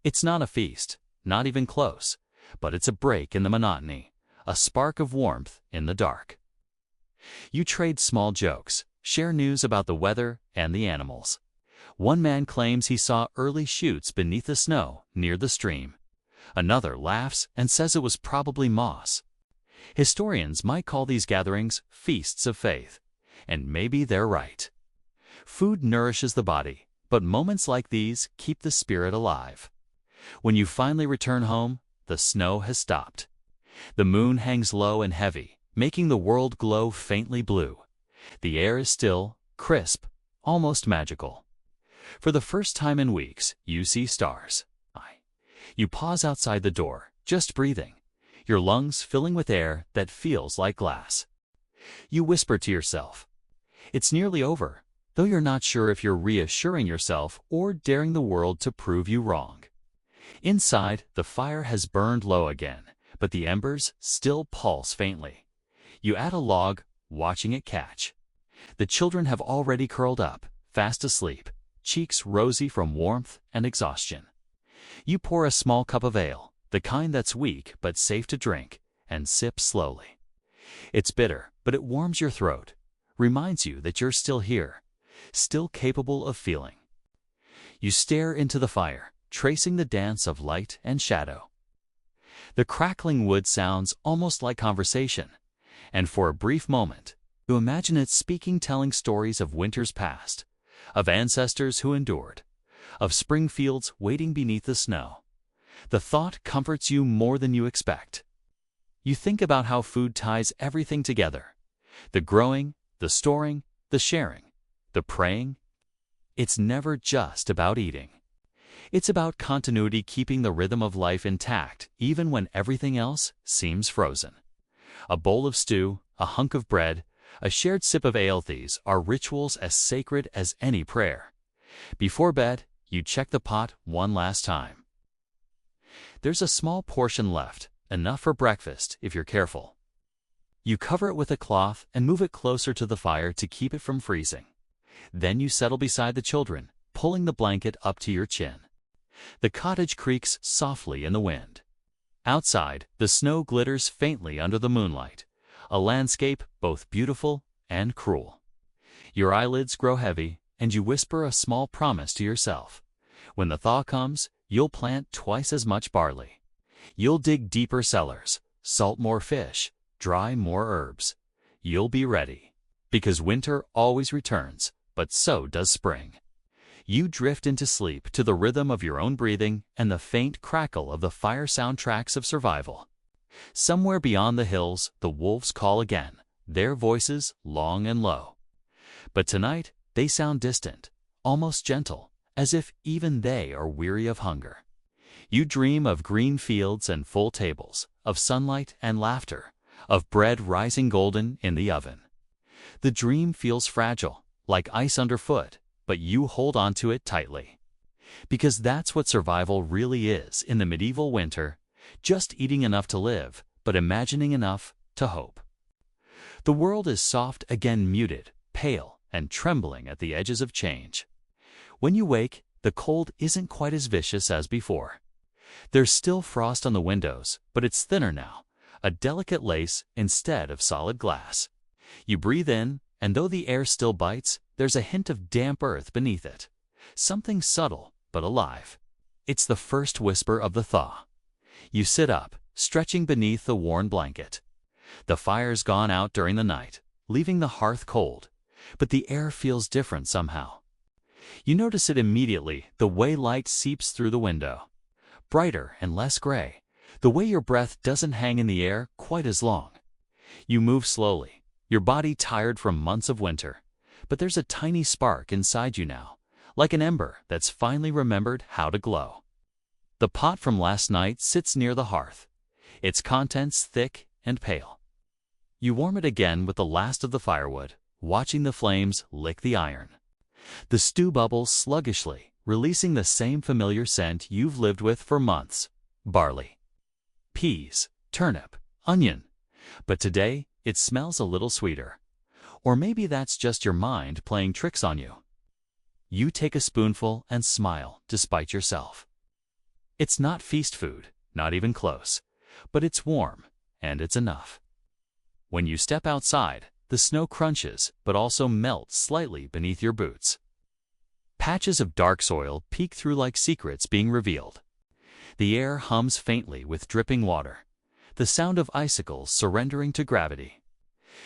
It's not a feast, not even close, but it's a break in the monotony, a spark of warmth in the dark. You trade small jokes, share news about the weather and the animals. One man claims he saw early shoots beneath the snow near the stream. Another laughs and says it was probably moss. Historians might call these gatherings feasts of faith, and maybe they're right. Food nourishes the body, but moments like these keep the spirit alive. When you finally return home, the snow has stopped. The moon hangs low and heavy, making the world glow faintly blue. The air is still, crisp, almost magical. For the first time in weeks, you see stars. You pause outside the door, just breathing, your lungs filling with air that feels like glass. You whisper to yourself, "It's nearly over," though you're not sure if you're reassuring yourself or daring the world to prove you wrong. Inside, the fire has burned low again, but the embers still pulse faintly. You add a log, watching it catch. The children have already curled up, fast asleep, cheeks rosy from warmth and exhaustion. You pour a small cup of ale, the kind that's weak but safe to drink, and sip slowly. It's bitter, but it warms your throat, reminds you that you're still here, still capable of feeling. You stare into the fire, tracing the dance of light and shadow. The crackling wood sounds almost like conversation, And for a brief moment, you imagine it speaking, telling stories of winters past, of ancestors who endured, of spring fields waiting beneath the snow. The thought comforts you more than you expect. You think about how food ties everything together. The growing, the storing, the sharing, the praying. It's never just about eating. It's about continuity, keeping the rhythm of life intact even when everything else seems frozen. A bowl of stew, a hunk of bread, a shared sip of ale, these are rituals as sacred as any prayer. Before bed, you check the pot one last time. There's a small portion left, enough for breakfast if you're careful. You cover it with a cloth and move it closer to the fire to keep it from freezing. Then you settle beside the children, pulling the blanket up to your chin. The cottage creaks softly in the wind. Outside, the snow glitters faintly under the moonlight, a landscape both beautiful and cruel. Your eyelids grow heavy, and you whisper a small promise to yourself. When the thaw comes, you'll plant twice as much barley. You'll dig deeper cellars, salt more fish, dry more herbs. You'll be ready. Because winter always returns, but so does spring. You drift into sleep to the rhythm of your own breathing and the faint crackle of the fire soundtracks of survival. Somewhere beyond the hills, the wolves call again, their voices long and low. But tonight, they sound distant, almost gentle, as if even they are weary of hunger. You dream of green fields and full tables, of sunlight and laughter, of bread rising golden in the oven. The dream feels fragile, like ice underfoot, but you hold on to it tightly. Because that's what survival really is in the medieval winter, just eating enough to live, but imagining enough to hope. The world is soft again, muted, pale, and trembling at the edges of change. When you wake, the cold isn't quite as vicious as before. There's still frost on the windows, but it's thinner now, a delicate lace instead of solid glass. You breathe in, and though the air still bites, there's a hint of damp earth beneath it. Something subtle, but alive. It's the first whisper of the thaw. You sit up, stretching beneath the worn blanket. The fire's gone out during the night, leaving the hearth cold, but the air feels different somehow. You notice it immediately, the way light seeps through the window. Brighter and less gray, the way your breath doesn't hang in the air quite as long. You move slowly, your body tired from months of winter, but there's a tiny spark inside you now, like an ember that's finally remembered how to glow. The pot from last night sits near the hearth, its contents thick and pale. You warm it again with the last of the firewood, watching the flames lick the iron. The stew bubbles sluggishly, releasing the same familiar scent you've lived with for months: barley, peas, turnip, onion. But today, it smells a little sweeter. Or maybe that's just your mind playing tricks on you. You take a spoonful and smile despite yourself. It's not feast food, not even close, but it's warm, and it's enough. When you step outside, the snow crunches but also melts slightly beneath your boots. Patches of dark soil peek through like secrets being revealed. The air hums faintly with dripping water, the sound of icicles surrendering to gravity.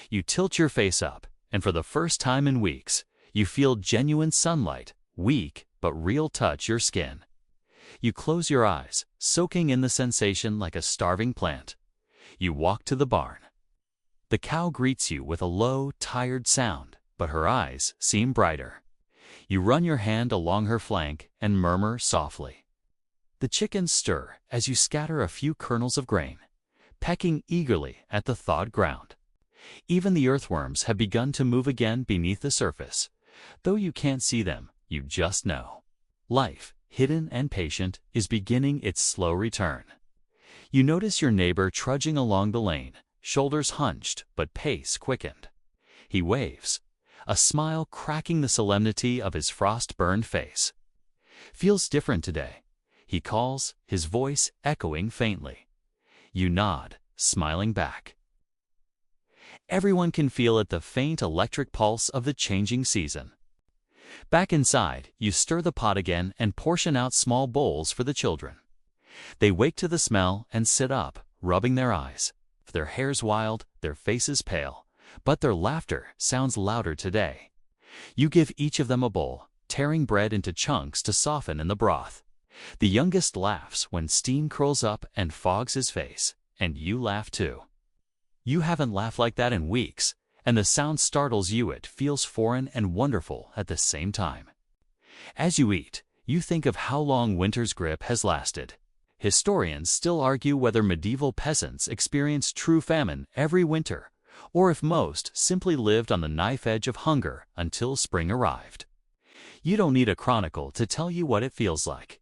You tilt your face up, and for the first time in weeks, you feel genuine sunlight, weak but real, touch your skin. You close your eyes, soaking in the sensation like a starving plant. You walk to the barn. The cow greets you with a low, tired sound, but her eyes seem brighter. You run your hand along her flank and murmur softly. The chickens stir as you scatter a few kernels of grain, pecking eagerly at the thawed ground. Even the earthworms have begun to move again beneath the surface. Though you can't see them, you just know. Life, hidden and patient, is beginning its slow return. You notice your neighbor trudging along the lane, shoulders hunched but pace quickened. He waves, a smile cracking the solemnity of his frost-burned face. Feels different today. He calls, his voice echoing faintly. You nod, smiling back. Everyone can feel it, the faint electric pulse of the changing season. Back inside, you stir the pot again and portion out small bowls for the children. They wake to the smell and sit up, rubbing their eyes. their hair's wild, their faces pale, but their laughter sounds louder today. You give each of them a bowl, tearing bread into chunks to soften in the broth. The youngest laughs when steam curls up and fogs his face, and you laugh too. You haven't laughed like that in weeks, and the sound startles you. It feels foreign and wonderful at the same time. As you eat, you think of how long winter's grip has lasted. Historians still argue whether medieval peasants experienced true famine every winter, or if most simply lived on the knife edge of hunger until spring arrived. You don't need a chronicle to tell you what it feels like.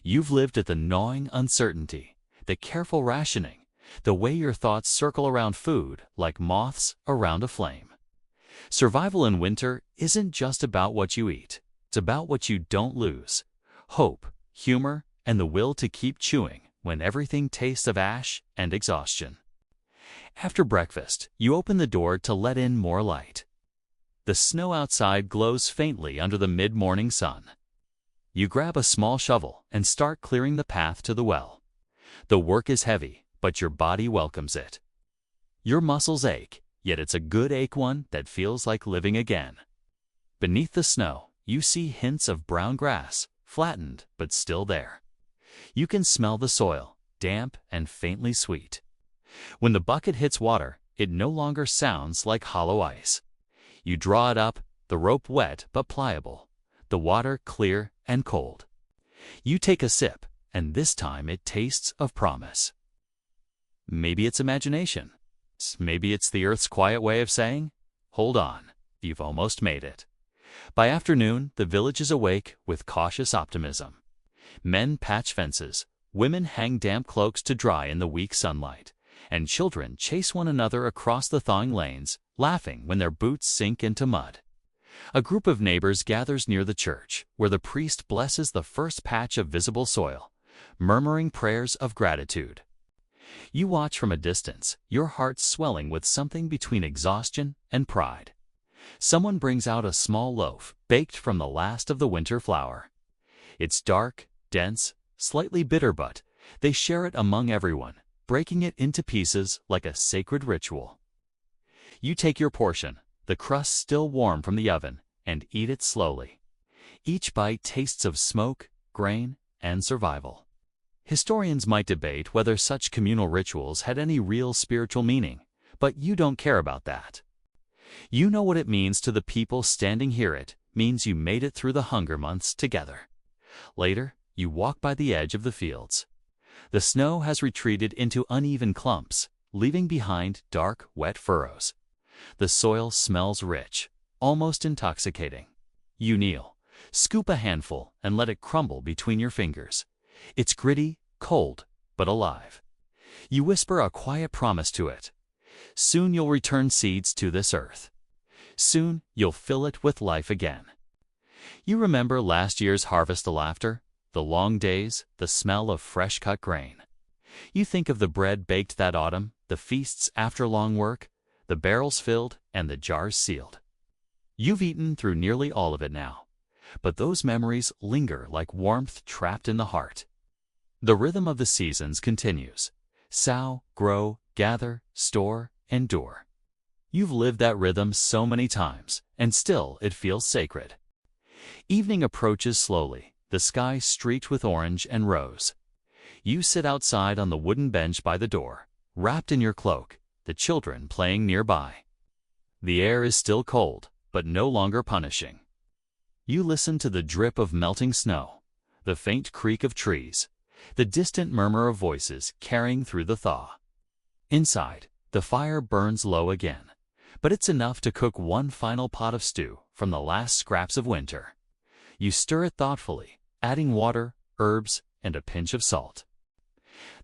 You've lived at the gnawing uncertainty, the careful rationing, the way your thoughts circle around food like moths around a flame. Survival in winter isn't just about what you eat. It's about what you don't lose: hope, humor, and the will to keep chewing when everything tastes of ash and exhaustion. After breakfast, you open the door to let in more light. The snow outside glows faintly under the mid-morning sun. You grab a small shovel and start clearing the path to the well. The work is heavy, but your body welcomes it. Your muscles ache, yet it's a good ache one that feels like living again. Beneath the snow, you see hints of brown grass, flattened but still there. You can smell the soil, damp and faintly sweet. When the bucket hits water, it no longer sounds like hollow ice. You draw it up, the rope wet but pliable, the water clear and cold. You take a sip, and this time it tastes of promise. Maybe it's imagination. Maybe it's the earth's quiet way of saying, "Hold on, you've almost made it." By afternoon, the village is awake with cautious optimism. Men patch fences, women hang damp cloaks to dry in the weak sunlight, and children chase one another across the thawing lanes, laughing when their boots sink into mud. A group of neighbors gathers near the church, where the priest blesses the first patch of visible soil, murmuring prayers of gratitude. You watch from a distance, your heart swelling with something between exhaustion and pride. Someone brings out a small loaf, baked from the last of the winter flour. It's dark, dense, slightly bitter, but they share it among everyone, breaking it into pieces like a sacred ritual. You take your portion, the crust still warm from the oven, and eat it slowly. Each bite tastes of smoke, grain, and survival. Historians might debate whether such communal rituals had any real spiritual meaning, but you don't care about that. You know what it means to the people standing here. It means you made it through the hunger months together. Later, you walk by the edge of the fields. The snow has retreated into uneven clumps, leaving behind dark, wet furrows. The soil smells rich, almost intoxicating. You kneel, scoop a handful, and let it crumble between your fingers. It's gritty, cold, but alive. You whisper a quiet promise to it. Soon you'll return seeds to this earth. Soon you'll fill it with life again. You remember last year's harvest, the laughter, the long days, the smell of fresh-cut grain. You think of the bread baked that autumn, the feasts after long work, the barrels filled and the jars sealed. You've eaten through nearly all of it now, but those memories linger like warmth trapped in the heart. The rhythm of the seasons continues. Sow, grow, gather, store, endure. You've lived that rhythm so many times, and still it feels sacred. Evening approaches slowly, the sky streaked with orange and rose. You sit outside on the wooden bench by the door, wrapped in your cloak, the children playing nearby. The air is still cold, but no longer punishing. You listen to the drip of melting snow, the faint creak of trees, the distant murmur of voices carrying through the thaw. Inside, the fire burns low again, but it's enough to cook one final pot of stew from the last scraps of winter. You stir it thoughtfully, adding water, herbs, and a pinch of salt.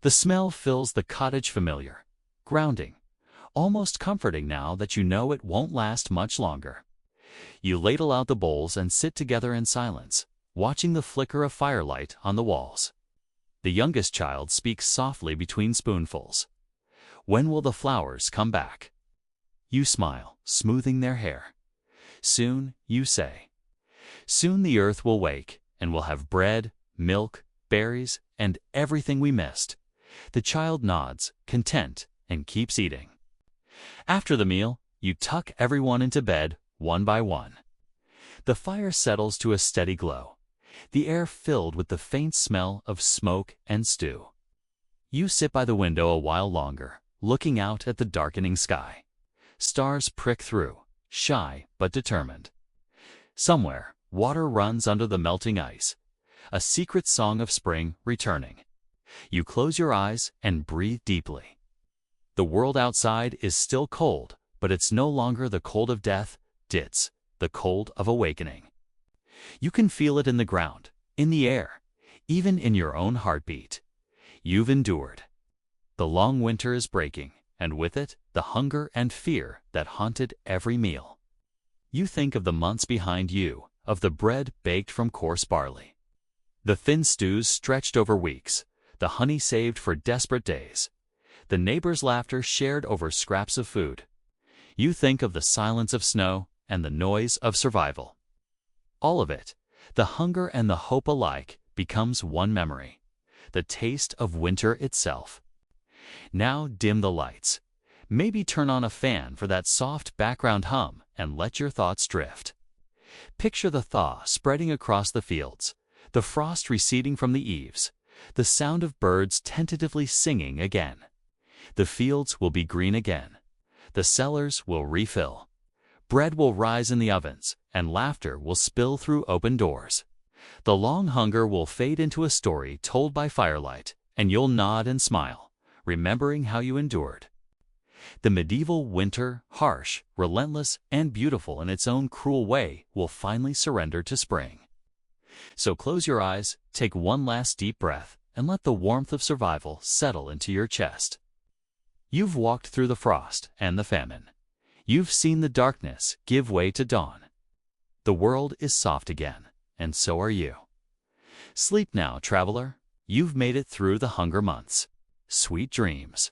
The smell fills the cottage, familiar, grounding, almost comforting now that you know it won't last much longer. You ladle out the bowls and sit together in silence, watching the flicker of firelight on the walls. The youngest child speaks softly between spoonfuls. When will the flowers come back? You smile, smoothing their hair. Soon, you say. Soon the earth will wake, and we'll have bread, milk, berries, and everything we missed. The child nods, content, and keeps eating. After the meal, you tuck everyone into bed one by one. The fire settles to a steady glow, the air filled with the faint smell of smoke and stew. You sit by the window a while longer, looking out at the darkening sky. Stars prick through, shy but determined. Somewhere, water runs under the melting ice, a secret song of spring returning. You close your eyes and breathe deeply. The world outside is still cold, but it's no longer the cold of death, it's the cold of awakening. You can feel it in the ground, in the air, even in your own heartbeat. You've endured. The long winter is breaking, and with it, the hunger and fear that haunted every meal. You think of the months behind you, of the bread baked from coarse barley, the thin stews stretched over weeks, the honey saved for desperate days, the neighbors' laughter shared over scraps of food. You think of the silence of snow and the noise of survival. All of it, the hunger and the hope alike, becomes one memory, the taste of winter itself. Now dim the lights. Maybe turn on a fan for that soft background hum and let your thoughts drift. Picture the thaw spreading across the fields, the frost receding from the eaves, the sound of birds tentatively singing again. The fields will be green again. The cellars will refill. Bread will rise in the ovens, and laughter will spill through open doors. The long hunger will fade into a story told by firelight, and you'll nod and smile, remembering how you endured. The medieval winter, harsh, relentless, and beautiful in its own cruel way, will finally surrender to spring. So close your eyes, take one last deep breath, and let the warmth of survival settle into your chest. You've walked through the frost and the famine. You've seen the darkness give way to dawn. The world is soft again, and so are you. Sleep now, traveler. You've made it through the hunger months. Sweet dreams.